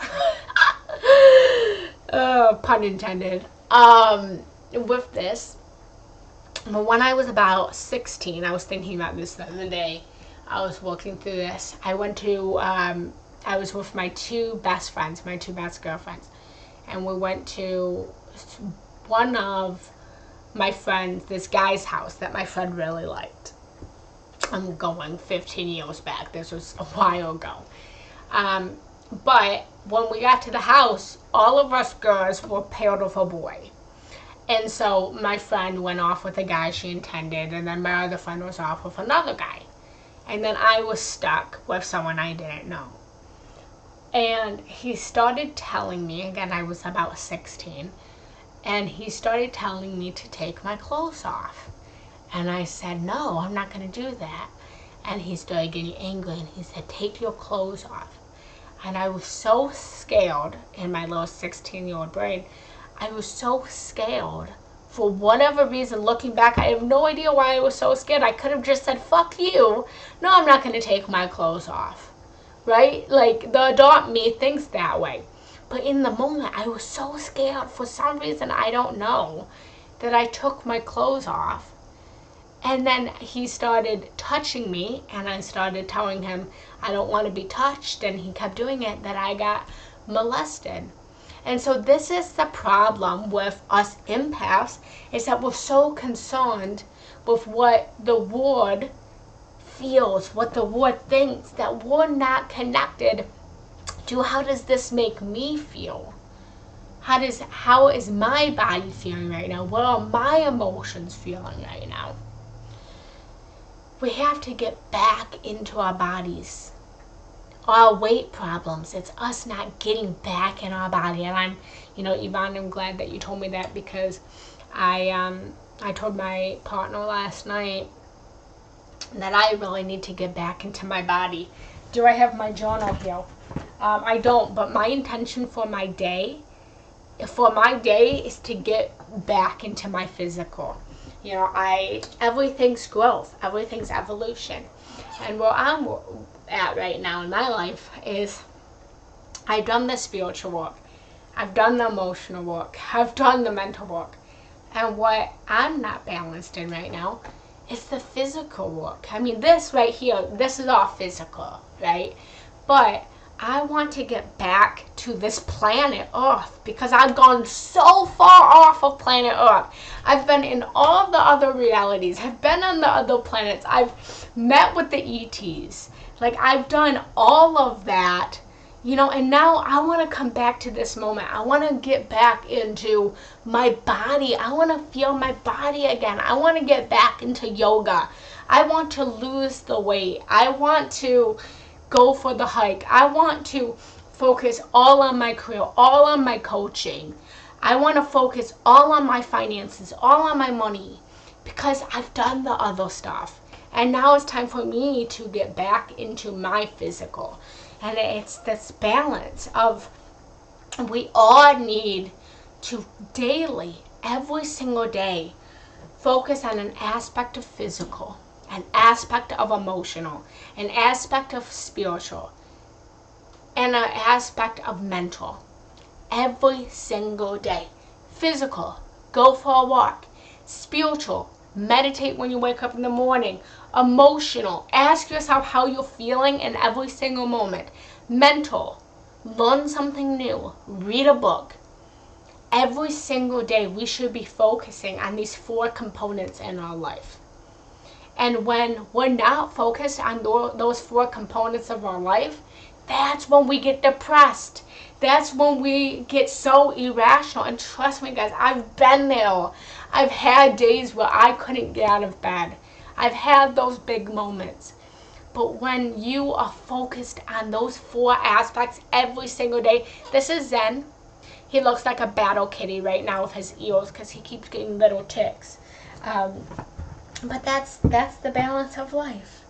pun intended, with this. But when I was about 16, I was thinking about this the other day. I was walking through this. I was with my two best friends, my two best girlfriends, and we went to one of my friends, this guy's house that my friend really liked. I'm going 15 years back. This was a while ago. But when we got to the house, all of us girls were paired with a boy. And so my friend went off with a guy she intended, and then my other friend was off with another guy. And then I was stuck with someone I didn't know. And he started telling me, again, I was about 16, and he started telling me to take my clothes off. And I said, no, I'm not going to do that. And he started getting angry, and he said, take your clothes off. And I was so scared in my little 16-year-old brain. I was so scared. For whatever reason, looking back, I have no idea why I was so scared. I could have just said, fuck you. No, I'm not going to take my clothes off. Right? Like, the adult me thinks that way. But in the moment, I was so scared for some reason, I don't know, that I took my clothes off. And then he started touching me, and I started telling him I don't want to be touched, and he kept doing it, that I got molested. And so this is the problem with us empaths, is that we're so concerned with what the word feels, what the word thinks, that we're not connected to how does this make me feel? How is my body feeling right now? What are my emotions feeling right now? We have to get back into our bodies. Our weight problems, it's us not getting back in our body. And I'm, Yvonne, I'm glad that you told me that, because I told my partner last night that I really need to get back into my body. Do I have my journal here? I don't, but my intention for my day is to get back into my physical. Everything's growth, everything's evolution. And where I'm at right now in my life is I've done the spiritual work, I've done the emotional work, I've done the mental work. And what I'm not balanced in right now is the physical work. I mean, this right here, this is all physical, right? But I want to get back to this planet Earth, because I've gone so far off of planet Earth. I've been in all the other realities. I've been on the other planets. I've met with the ETs. Like, I've done all of that, and now I want to come back to this moment. I want to get back into my body. I want to feel my body again. I want to get back into yoga. I want to lose the weight. I want to go for the hike. I want to focus all on my career, all on my coaching. I want to focus all on my finances, all on my money, because I've done the other stuff. And now it's time for me to get back into my physical. And it's this balance of, we all need to daily, every single day, focus on an aspect of physical, an aspect of emotional, an aspect of spiritual, and an aspect of mental. Every single day. Physical, go for a walk. Spiritual, meditate when you wake up in the morning. Emotional, ask yourself how you're feeling in every single moment. Mental, learn something new, read a book. Every single day we should be focusing on these 4 components in our life. And when we're not focused on those 4 components of our life, that's when we get depressed. That's when we get so irrational. And trust me, guys, I've been there. I've had days where I couldn't get out of bed. I've had those big moments. But when you are focused on those 4 aspects every single day, this is Zen. He looks like a battle kitty right now with his ears because he keeps getting little ticks. But that's the balance of life.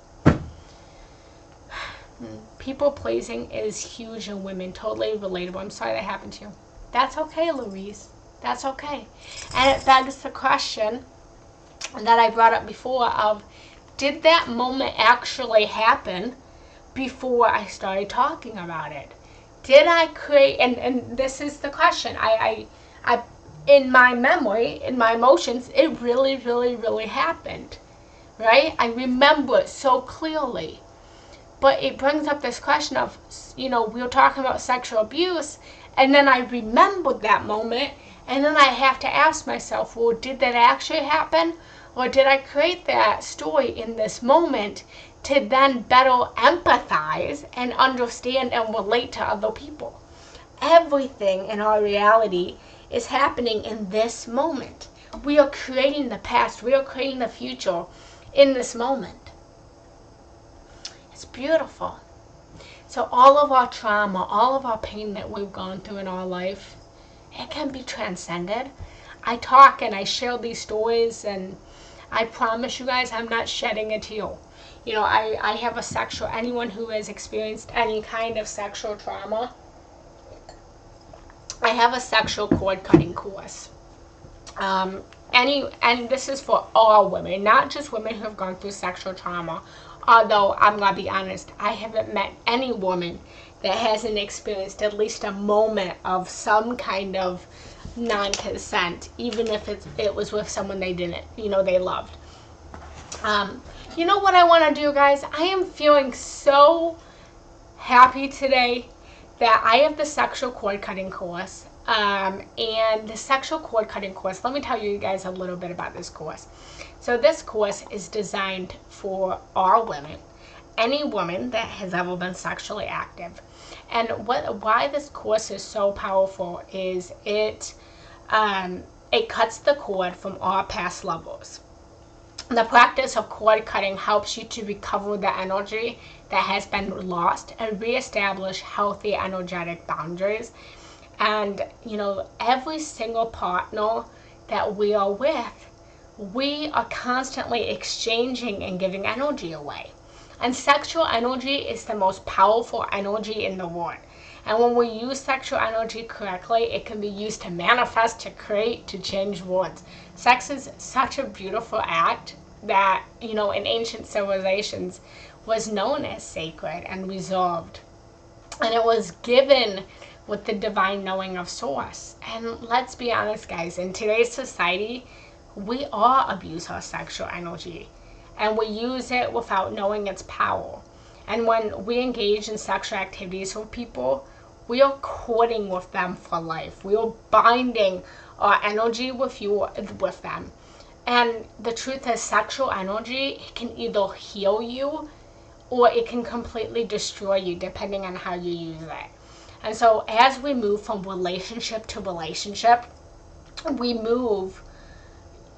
People pleasing is huge in women, totally relatable. I'm sorry that happened to you. That's okay, Louise. That's okay. And it begs the question that I brought up before of, did that moment actually happen before I started talking about it? Did I create, and this is the question, I in my memory, in my emotions, it really, really, really happened, right? I remember it so clearly. But it brings up this question of, we were talking about sexual abuse, and then I remembered that moment, and then I have to ask myself, well, did that actually happen? Or did I create that story in this moment to then better empathize and understand and relate to other people? Everything in our reality is happening in this moment. We are creating the past. We are creating the future in this moment. It's beautiful. So all of our trauma, all of our pain that we've gone through in our life, it can be transcended. I talk and I share these stories, and I promise you guys I'm not shedding a tear. I have anyone who has experienced any kind of sexual trauma, I have a sexual cord cutting course. And this is for all women, not just women who have gone through sexual trauma. Although, I'm going to be honest, I haven't met any woman that hasn't experienced at least a moment of some kind of non-consent, even if it was with someone they didn't, they loved. You know what I want to do, guys? I am feeling so happy today that I have the sexual cord cutting course. And the sexual cord cutting course, let me tell you guys a little bit about this course. So this course is designed for all women, any woman that has ever been sexually active. And why this course is so powerful is it cuts the cord from all past levels. The practice of cord cutting helps you to recover the energy that has been lost and reestablish healthy energetic boundaries. And, every single partner that we are with, we are constantly exchanging and giving energy away. And sexual energy is the most powerful energy in the world. And when we use sexual energy correctly, it can be used to manifest, to create, to change worlds. Sex is such a beautiful act that, in ancient civilizations was known as sacred and reserved. And it was given with the divine knowing of source. And let's be honest, guys, in today's society, we all abuse our sexual energy. And we use it without knowing its power. And when we engage in sexual activities with people, we are courting with them for life. We are binding our energy with them. And the truth is, sexual energy, it can either heal you or it can completely destroy you, depending on how you use it. And so as we move from relationship to relationship, we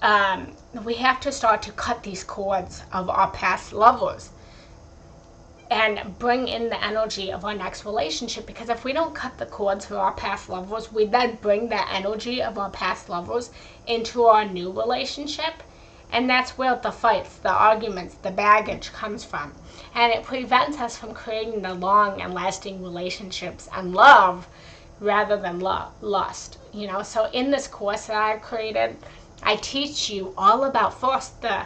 have to start to cut these cords of our past lovers. and bring in the energy of our next relationship. Because if we don't cut the cords for our past lovers, we then bring that energy of our past lovers into our new relationship. And that's where the fights, the arguments, the baggage comes from. And it prevents us from creating the long and lasting relationships and love rather than lust. You know, so in this course that I've created, I teach you all about first the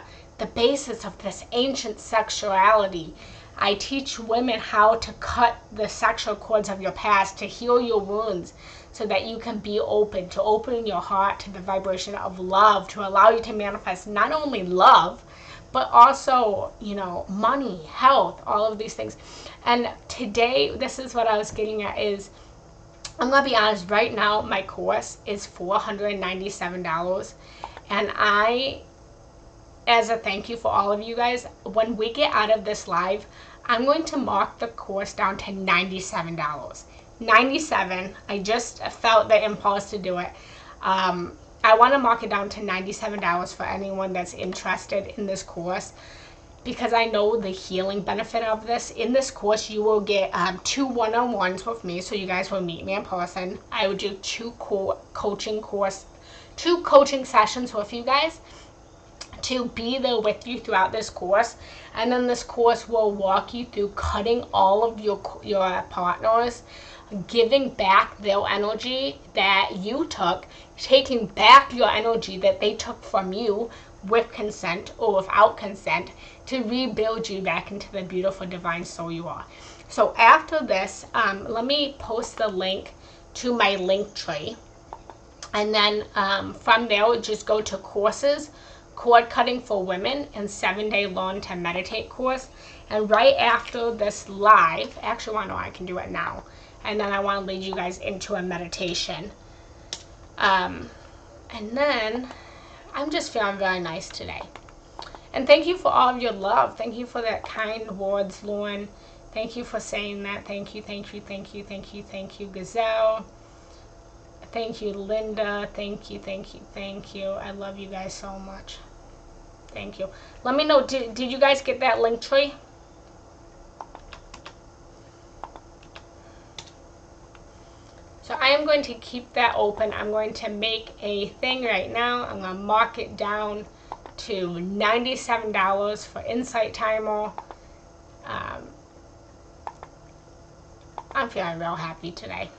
basis of this ancient sexuality. I teach women how to cut the sexual cords of your past, to heal your wounds, so that you can be open, to open your heart to the vibration of love, to allow you to manifest not only love, but also, you know, money, health, all of these things. And today, this is what I was getting at is, I'm going to be honest, right now, my course is $497. And I, as a thank you for all of you guys, when we get out of this live, I'm going to mark the course down to $97. $97. I just felt the impulse to do it. I want to mark it down to $97 for anyone that's interested in this course, because I know the healing benefit of this. In this course, you will get 2 one-on-ones with me, so you guys will meet me in person. I will do 2 coaching sessions with you guys to be there with you throughout this course. And then this course will walk you through cutting all of your partners, giving back their energy that you took, taking back your energy that they took from you with consent or without consent, to rebuild you back into the beautiful divine soul you are. So after this, let me post the link to my link tree, and then from there just go to courses, cord cutting for women, and 7-day learn to meditate course. And right after this live, actually, I can do it now, and then I want to lead you guys into a meditation. And then I'm just feeling very nice today. And thank you for all of your love. Thank you for that kind words, Lauren. Thank you for saying that. Thank you, thank you, thank you, thank you, thank you, Gazelle. Thank you, Linda. Thank you, thank you, thank you. I love you guys so much. Thank you. Let me know, did you guys get that link tree? So I am going to keep that open. I'm going to make a thing right now. I'm going to mark it down to $97 for Insight Timer. I'm feeling real happy today.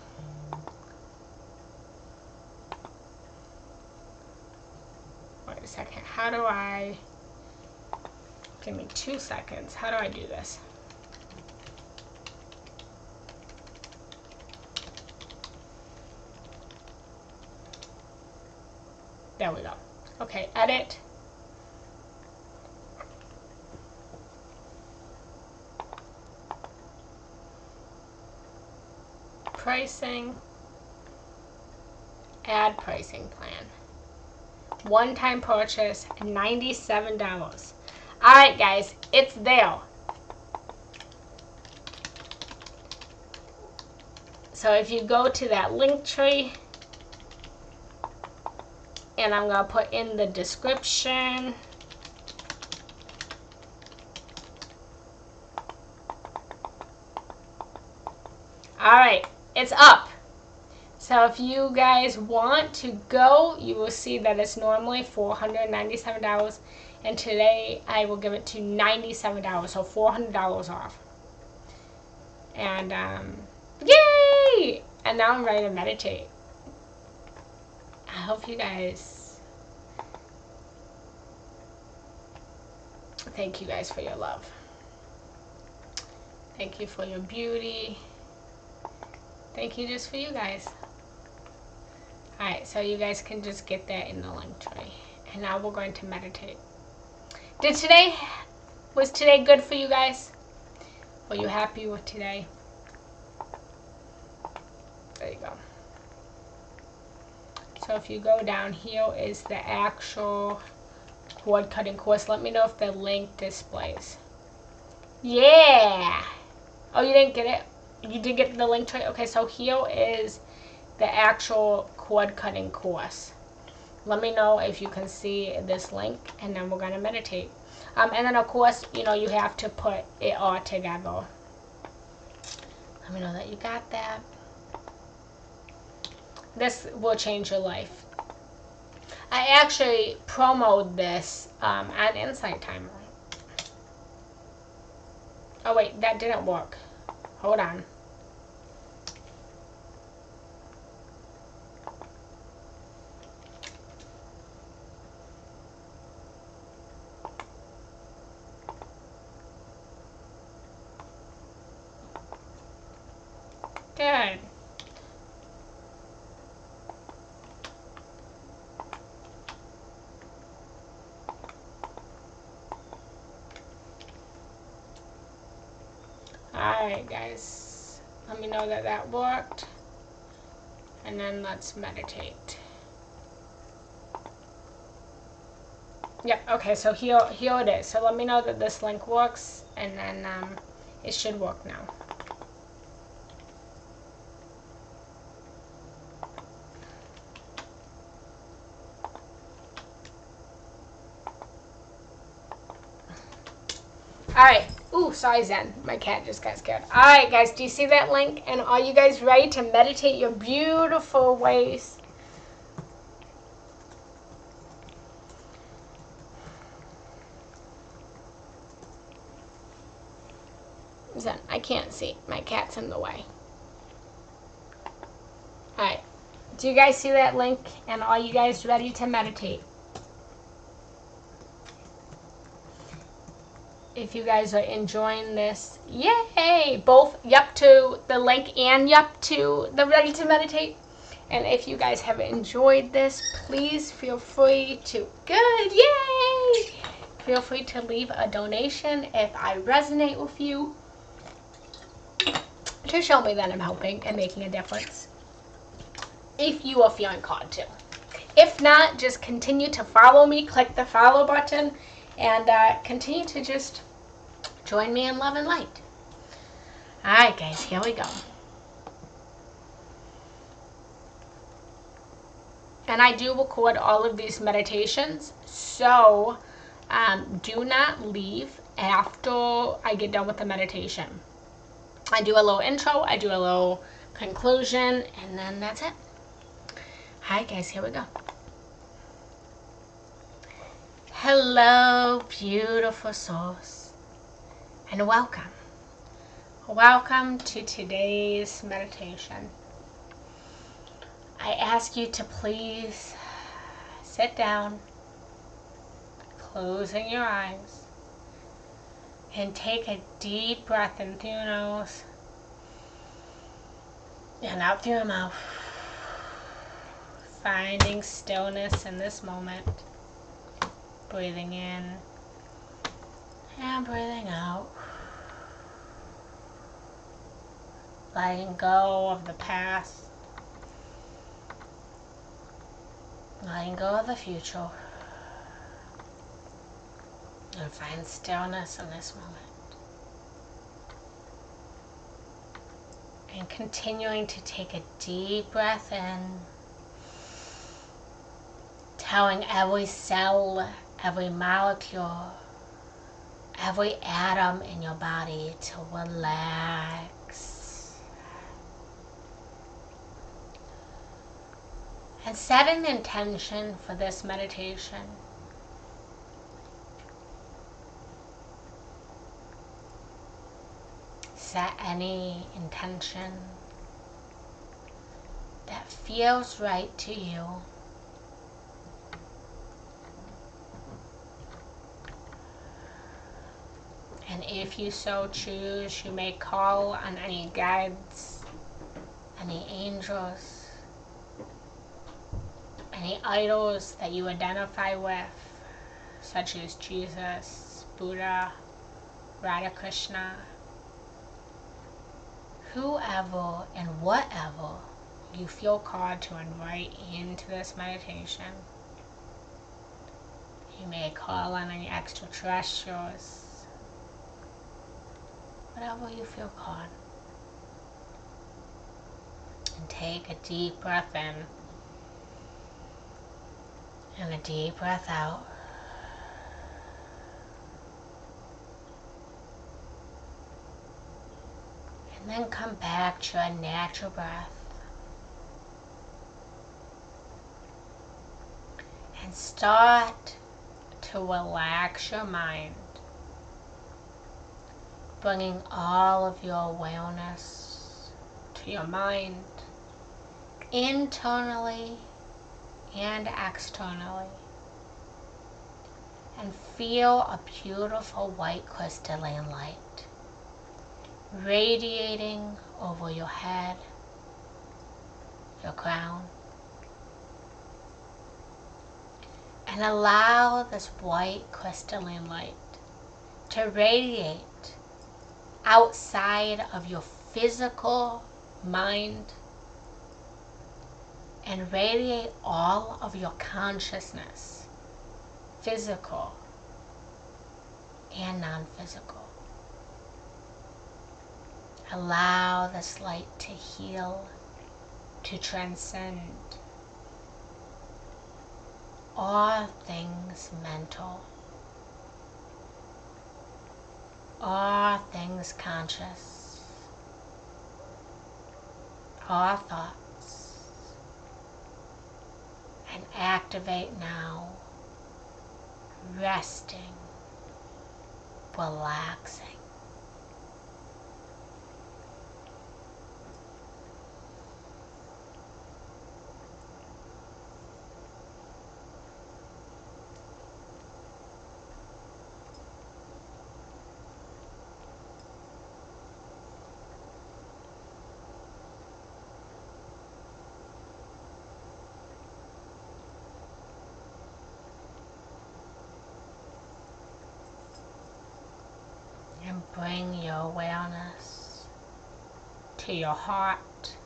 Wait a second. How do I... Give me 2 seconds. How do I do this? There we go. Okay, edit. Pricing. Add pricing plan. One-time purchase, $97. Alright guys, it's there. So if you go to that link tree, and I'm going to put in the description. Alright, it's up. So if you guys want to go, you will see that it's normally $497. And today I will give it to $97, so $400 off. And, yay! And now I'm ready to meditate. I hope you guys, thank you guys for your love. Thank you for your beauty. Thank you just for you guys. Alright, so you guys can just get that in the link tree. And now we're going to meditate. Was today good for you guys? Were you happy with today? There you go. So if you go down, here is the actual cord cutting course. Let me know if the link displays. Yeah! Oh, you didn't get it? You did get the link tree? Okay, so here is the actual cord cutting course. let me know if you can see this link, and then we're going to meditate. And then, of course, you know, you have to put it all together. Let me know that you got that. This will change your life. I actually promoted this on Insight Timer. Oh, wait, that didn't work. Hold on. Good. Alright, guys. Let me know that that worked. And then let's meditate. Yep, okay, so here it is. So let me know that this link works, and then it should work now. Alright. Ooh, sorry, Zen. My cat just got scared. Alright, guys, do you see that link? And are you guys ready to meditate your beautiful ways? Zen, I can't see. My cat's in the way. Alright. Do you guys see that link? And are you guys ready to meditate? If you guys are enjoying this, yay! Both yup to the link and yup to the ready to meditate. And if you guys have enjoyed this, please feel free to, good, yay! Feel free to leave a donation if I resonate with you, to show me that I'm helping and making a difference, if you are feeling called to. If not, just continue to follow me, click the follow button, and continue to just join me in love and light. Alright, guys, here we go. And I do record all of these meditations, so do not leave after I get done with the meditation. I do a little intro, I do a little conclusion, and then that's it. Alright, guys, here we go. Hello, beautiful souls, and welcome. Welcome to today's meditation. I ask you to please sit down, closing your eyes, and take a deep breath in through your nose and out through your mouth, finding stillness in this moment. Breathing in and breathing out. Letting go of the past. Letting go of the future. And find stillness in this moment. And continuing to take a deep breath in. Telling every cell, every molecule, every atom in your body to relax. And set an intention for this meditation. Set any intention that feels right to you. And if you so choose, you may call on any guides, any angels, any idols that you identify with, such as Jesus, Buddha, Radha Krishna, whoever and whatever you feel called to invite into this meditation. You may call on any extraterrestrials, whatever you feel called. And take a deep breath in. And a deep breath out. And then come back to your natural breath. And start to relax your mind, bringing all of your awareness to your mind, internally and externally. And feel a beautiful white crystalline light radiating over your head, your crown. And allow this white crystalline light to radiate outside of your physical mind and radiate all of your consciousness, physical and non-physical. Allow this light to heal, to transcend all things mental, all things conscious, all thoughts, and activate now, resting, relaxing. And bring your awareness to your heart.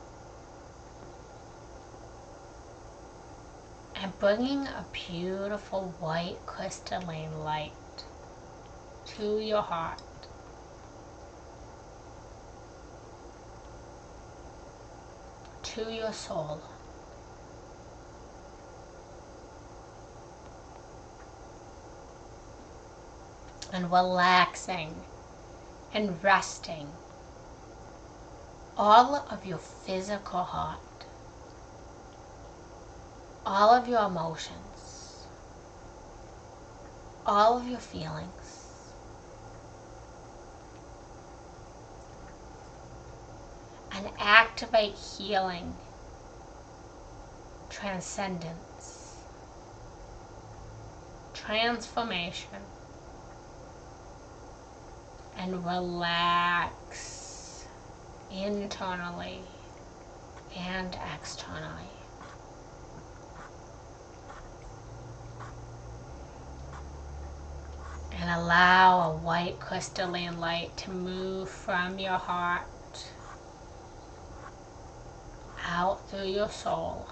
And bringing a beautiful white crystalline light to your heart. To your soul. And relaxing and resting all of your physical heart, all of your emotions, all of your feelings, and activate healing, transcendence, transformation, and relax internally and externally. And allow a white crystalline light to move from your heart out through your soul,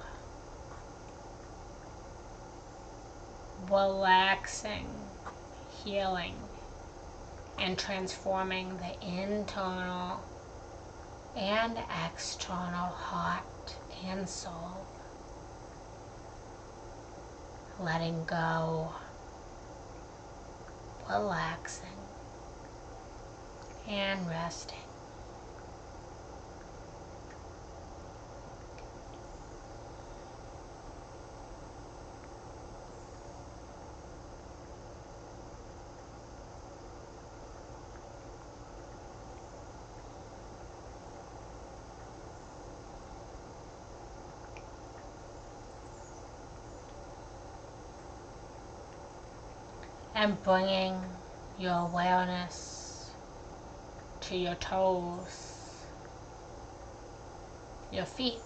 relaxing, healing, and transforming the internal and external heart and soul. Letting go, relaxing, and resting. And bringing your awareness to your toes, your feet,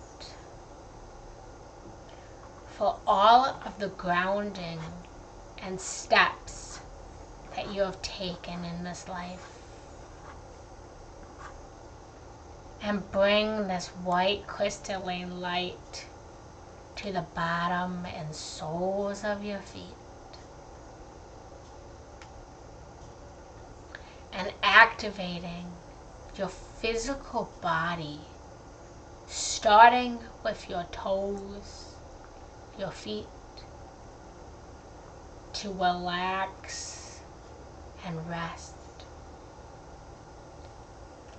for all of the grounding and steps that you have taken in this life. And bring this white crystalline light to the bottom and soles of your feet. And activating your physical body, starting with your toes, your feet, to relax and rest.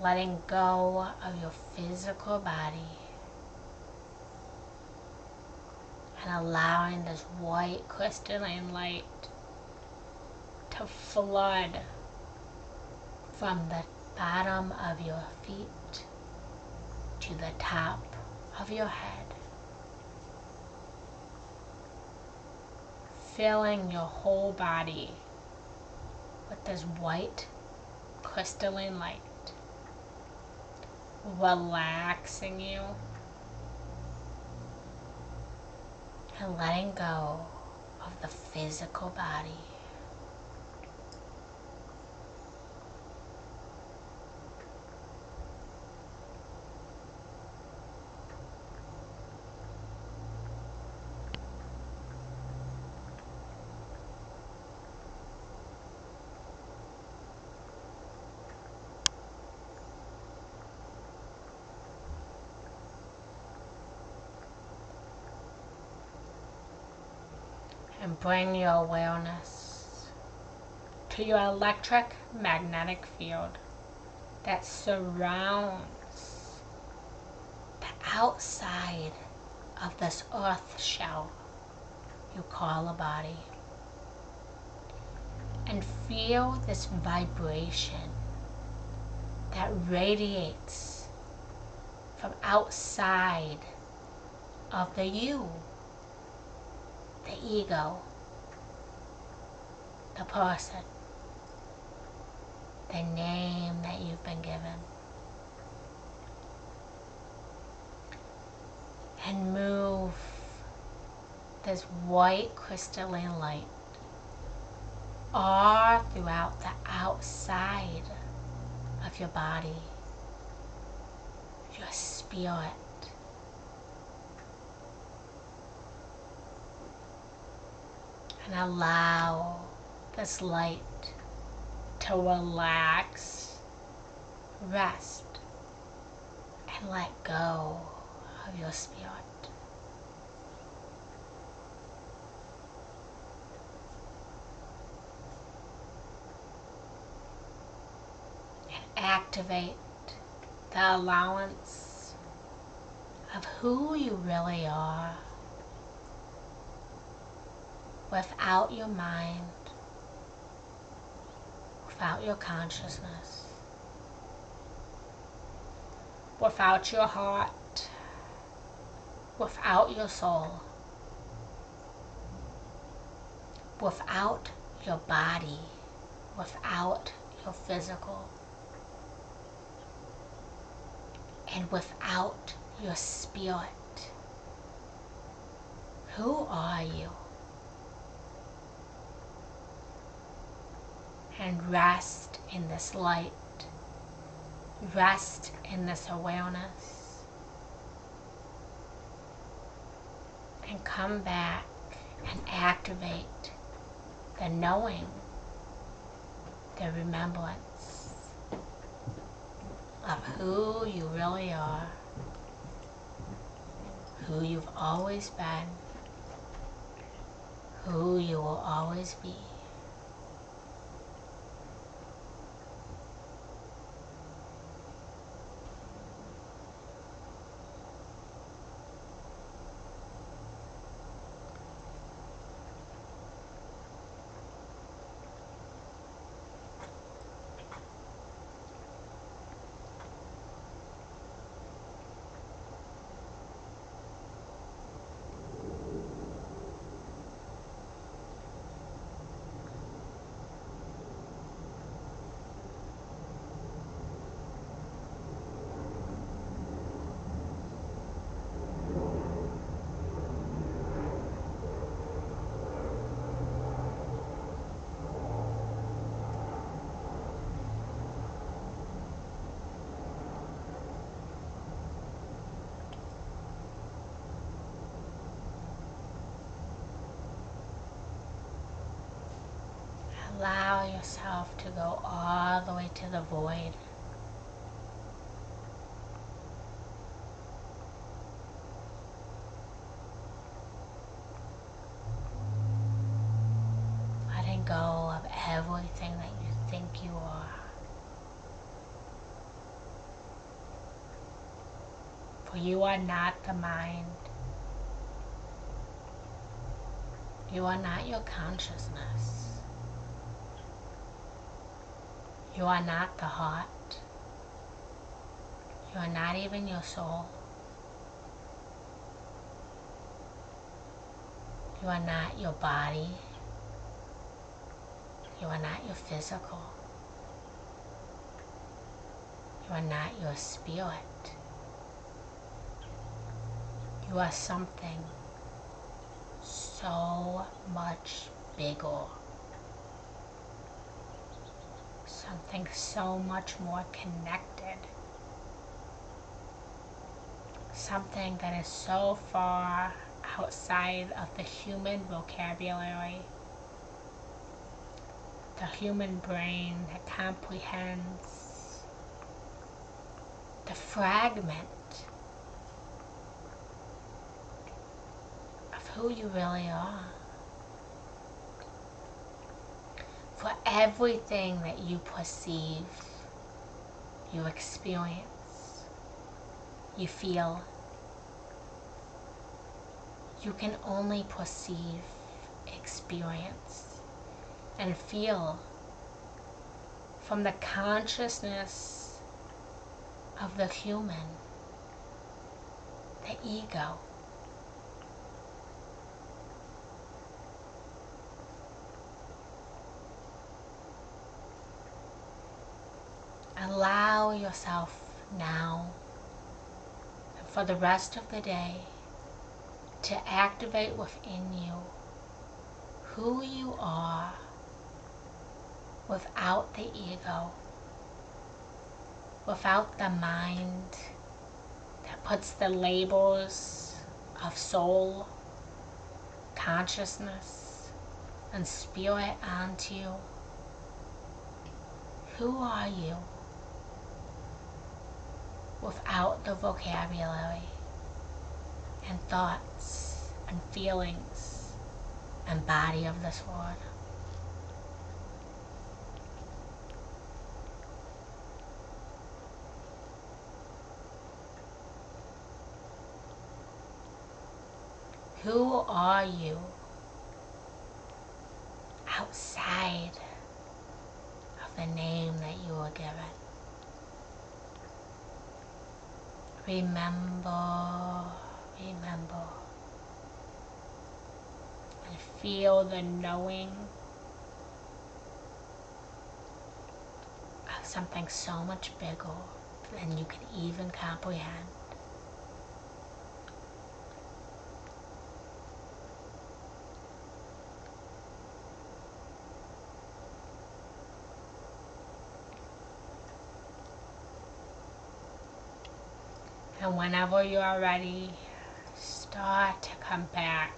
Letting go of your physical body and allowing this white crystalline light to flood from the bottom of your feet to the top of your head, filling your whole body with this white crystalline light, relaxing you and letting go of the physical body. And bring your awareness to your electric magnetic field that surrounds the outside of this earth shell you call a body. And feel this vibration that radiates from outside of the you. The ego, the person, the name that you've been given. And move this white crystalline light all throughout the outside of your body, your spirit. And allow this light to relax, rest, and let go of your spirit. And activate the allowance of who you really are, without your mind, without your consciousness, without your heart, without your soul, without your body, without your physical, and without your spirit. Who are you? And rest in this light, rest in this awareness, and come back and activate the knowing, the remembrance of who you really are, who you've always been, who you will always be. Allow yourself to go all the way to the void. you think you are. For you are not the mind. You are not your consciousness. You are not the heart. You are not even your soul. You are not your body. You are not your physical. You are not your spirit. You are something so much bigger. Something so much more connected. Something that is so far outside of the human vocabulary, the human brain that comprehends the fragment of who you really are. For everything that you perceive, you experience, you feel, you can only perceive, experience, and feel from the consciousness of the human, the ego. Allow yourself now and for the rest of the day to activate within you who you are without the ego, without the mind that puts the labels of soul, consciousness, and spirit onto you. Who are you without the vocabulary and thoughts and feelings and body of this world? Who are you outside of the name that you were given? Remember, remember, and feel the knowing of something so much bigger than you can even comprehend. And whenever you are ready, start to come back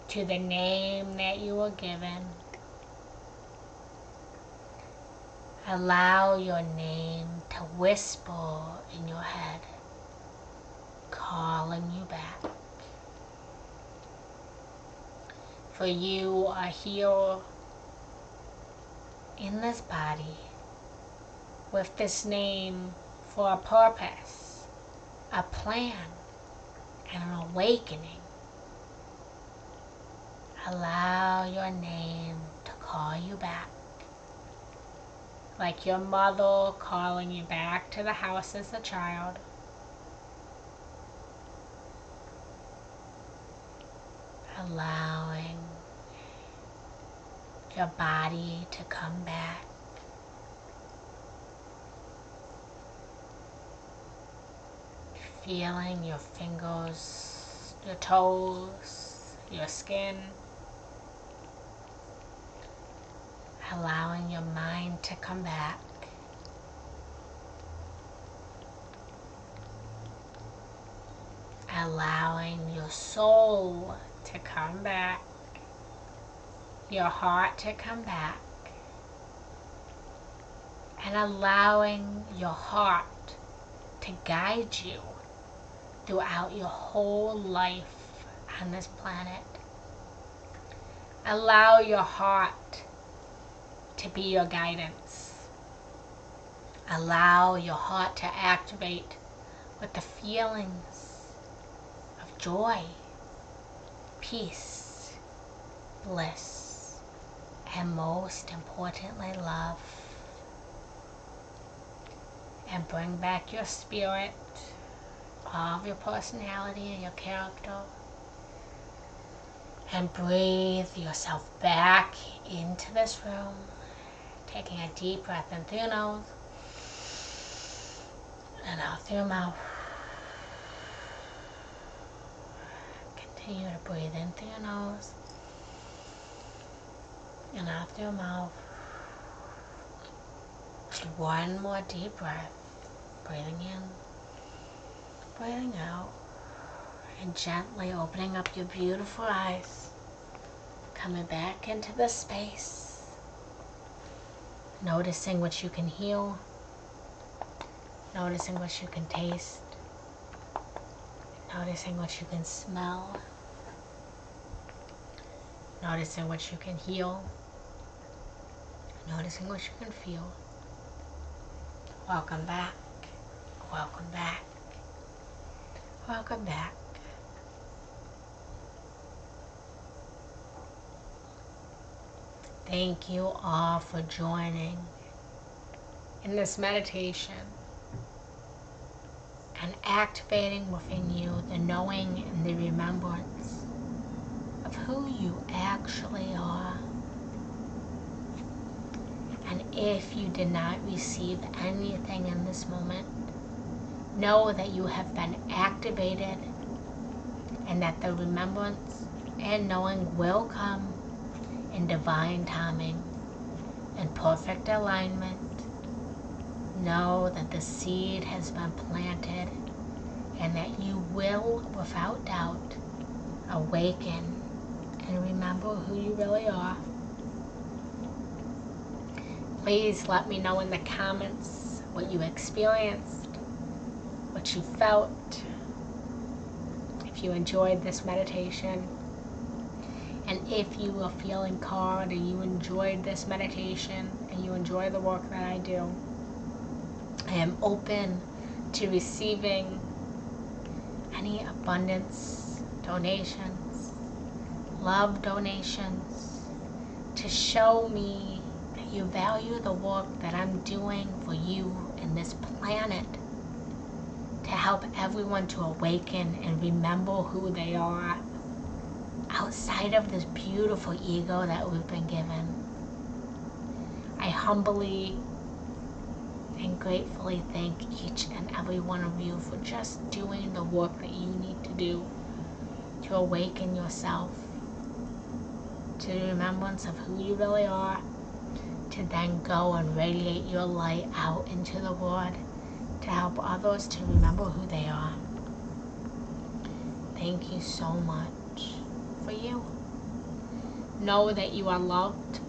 to the name that you were given. Allow your name to whisper in your head, calling you back. For you are here in this body with this name for a purpose, a plan, and an awakening. Allow your name to call you back, like your mother calling you back to the house as a child. Allowing your body to come back. Feeling your fingers, your toes, your skin. Allowing your mind to come back. Allowing your soul to come back. Your heart to come back. And allowing your heart to guide you throughout your whole life on this planet. Allow your heart to be your guidance. Allow your heart to activate with the feelings of joy, peace, bliss, and most importantly, love. And bring back your spirit, all of your personality and your character. And breathe yourself back into this room, taking a deep breath in through your nose and out through your mouth. Continue to breathe in through your nose and out through your mouth. One more deep breath, breathing in, breathing out, and gently opening up your beautiful eyes, coming back into the space, noticing what you can heal, noticing what you can taste, noticing what you can smell, noticing what you can heal, noticing what you can feel. Welcome back, welcome back, welcome back. Thank you all for joining in this meditation and activating within you the knowing and the remembrance of who you actually are. And if you did not receive anything in this moment, know that you have been activated and that the remembrance and knowing will come in divine timing, in perfect alignment. Know that the seed has been planted and that you will, without doubt, awaken and remember who you really are. Please let me know in the comments what you experienced, what you felt, if you enjoyed this meditation. And if you are feeling called and you enjoyed this meditation and you enjoy the work that I do, I am open to receiving any abundance donations, love donations, to show me that you value the work that I'm doing for you and this planet, to help everyone to awaken and remember who they are outside of this beautiful ego that we've been given. I humbly and gratefully thank each and every one of you for just doing the work that you need to do to awaken yourself to the remembrance of who you really are, to then go and radiate your light out into the world to help others to remember who they are. Thank you so much for you. Know that you are loved.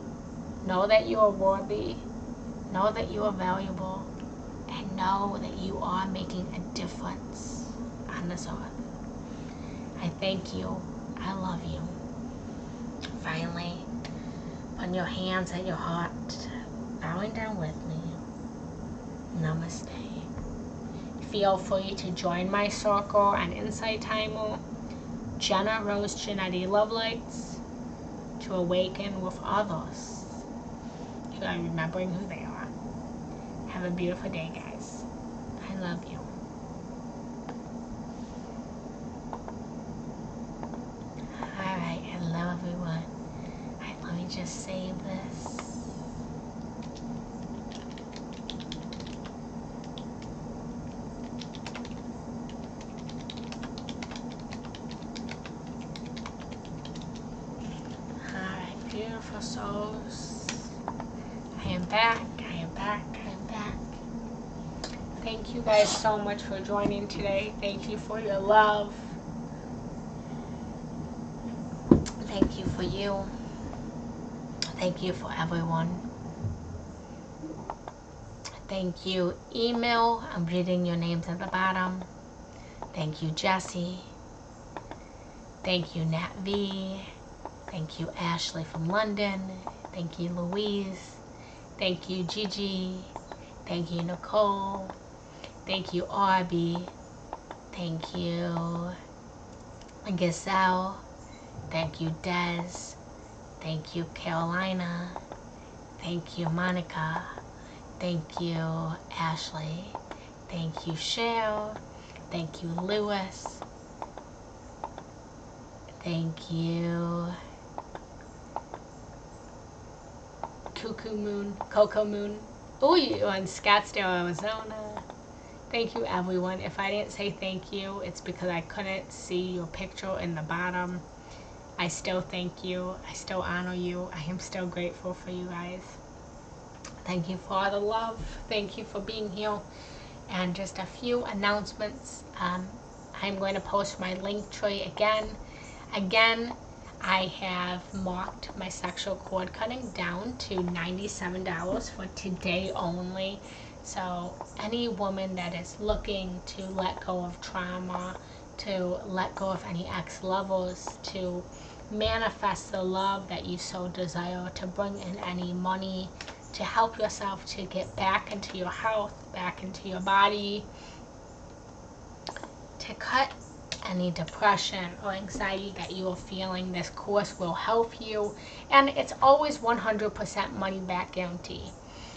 Know that you are worthy. Know that you are valuable. And know that you are making a difference on this earth. I thank you. I love you. Finally, put your hands at your heart, bowing down with me. Namaste. Feel free to join my circle on Insight Timer, Jenna Rose Janetti Love Lights, to awaken with others who are remembering who they are. Have a beautiful day, guys. I love you. Alright, hello everyone. Alright, let me just save this. Alright, beautiful souls. I am back, I am back, I am back. Thank you guys so much for joining today. Thank you for your love. Thank you for you. Thank you for everyone. Thank you, email. I'm reading your names at the bottom. Thank you, Jessie. Thank you, Nat V. Thank you, Ashley from London. Thank you, Louise. Thank you, Gigi. Thank you, Nicole. Thank you, Arby. Thank you, Gazelle. Thank you, Des. Thank you, Carolina. Thank you, Monica. Thank you, Ashley. Thank you, Cheryl. Thank you, Lewis. Thank you, Coco Moon. Oh, you're in Scottsdale, Arizona. Thank you, everyone. If I didn't say thank you, it's because I couldn't see your picture in the bottom. I still thank you. I still honor you. I am still grateful for you guys. Thank you for all the love. Thank you for being here. And just a few announcements. I'm going to post my link tree again. I have marked my sexual cord cutting down to $97 for today only. So any woman that is looking to let go of trauma, to let go of any ex-lovers, to manifest the love that you so desire, to bring in any money, to help yourself to get back into your health, back into your body, to cut any depression or anxiety that you are feeling, this course will help you. And it's always 100% money back guarantee.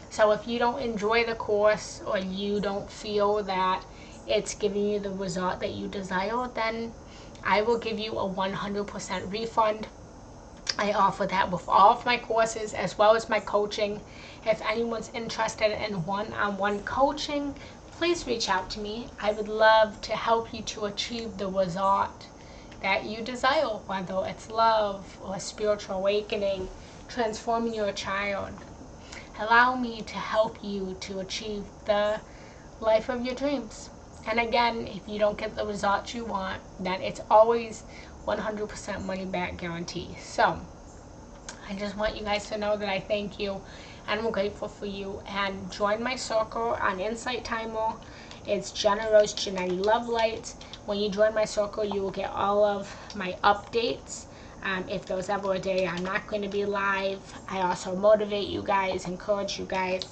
So if you don't enjoy the course or you don't feel that it's giving you the result that you desire, then I will give you a 100% refund. I offer that with all of my courses as well as my coaching. If anyone's interested in one-on-one coaching, please reach out to me. I would love to help you to achieve the result that you desire, whether it's love or spiritual awakening, transforming your child. Allow me to help you to achieve the life of your dreams. And again, if you don't get the results you want, then it's always 100% money back guarantee. So I just want you guys to know that I thank you and I'm grateful for you. And join my circle on Insight Timer. It's Jenna Rose Genetti Love Light. When you join my circle, you will get all of my updates. If there's ever a day I'm not going to be live, I also motivate you guys, encourage you guys.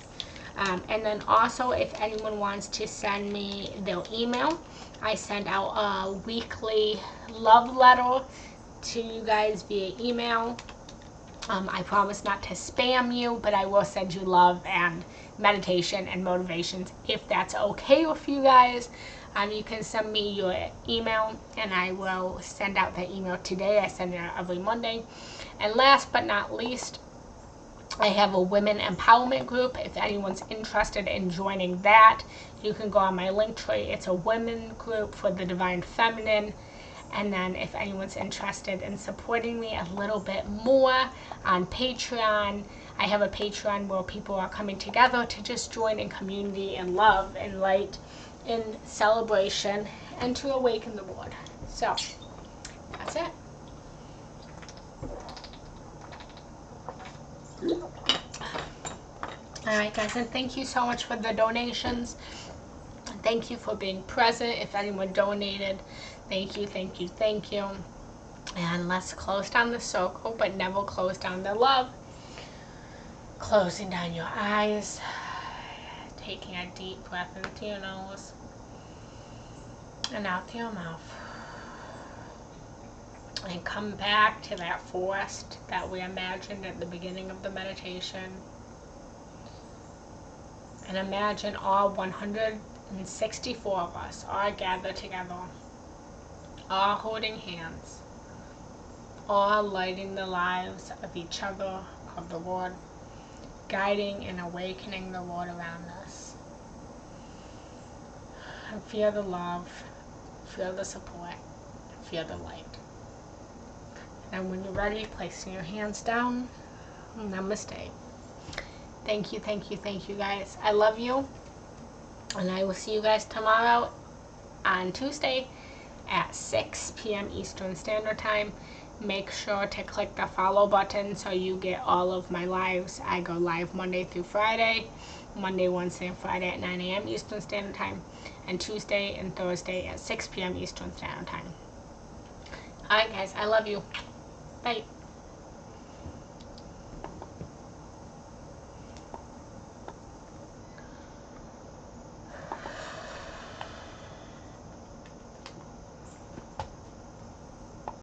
And then also, if anyone wants to send me their email, I send out a weekly love letter to you guys via email. I promise not to spam you, but I will send you love and meditation and motivations if that's okay with you guys. You can send me your email and I will send out that email today. I send it out every Monday. And last but not least, I have a women empowerment group. If anyone's interested in joining that, you can go on my link tree. It's a women group for the divine feminine. And then if anyone's interested in supporting me a little bit more on Patreon, I have a Patreon where people are coming together to just join in community and love and light, in celebration, and to awaken the world. So that's it. Alright guys, and thank you so much for the donations. Thank you for being present. If anyone donated, thank you, thank you, thank you. And let's close down the circle, but never close down the love. Closing down your eyes. Taking a deep breath into your nose and out through your mouth. And come back to that forest that we imagined at the beginning of the meditation. And imagine all 164 of us all gathered together, all holding hands, all lighting the lives of each other, of the world, guiding and awakening the world around us. And feel the love, feel the support, feel the light. And when you're ready, placing your hands down. Namaste. Thank you, thank you, thank you guys. I love you. And I will see you guys tomorrow on Tuesday at 6 p.m. Eastern Standard Time. Make sure to click the follow button so you get all of my lives. I go live Monday through Friday. Monday, Wednesday, and Friday at 9 a.m. Eastern Standard Time. And Tuesday and Thursday at 6 p.m. Eastern Standard Time. Alright guys, I love you. Bye.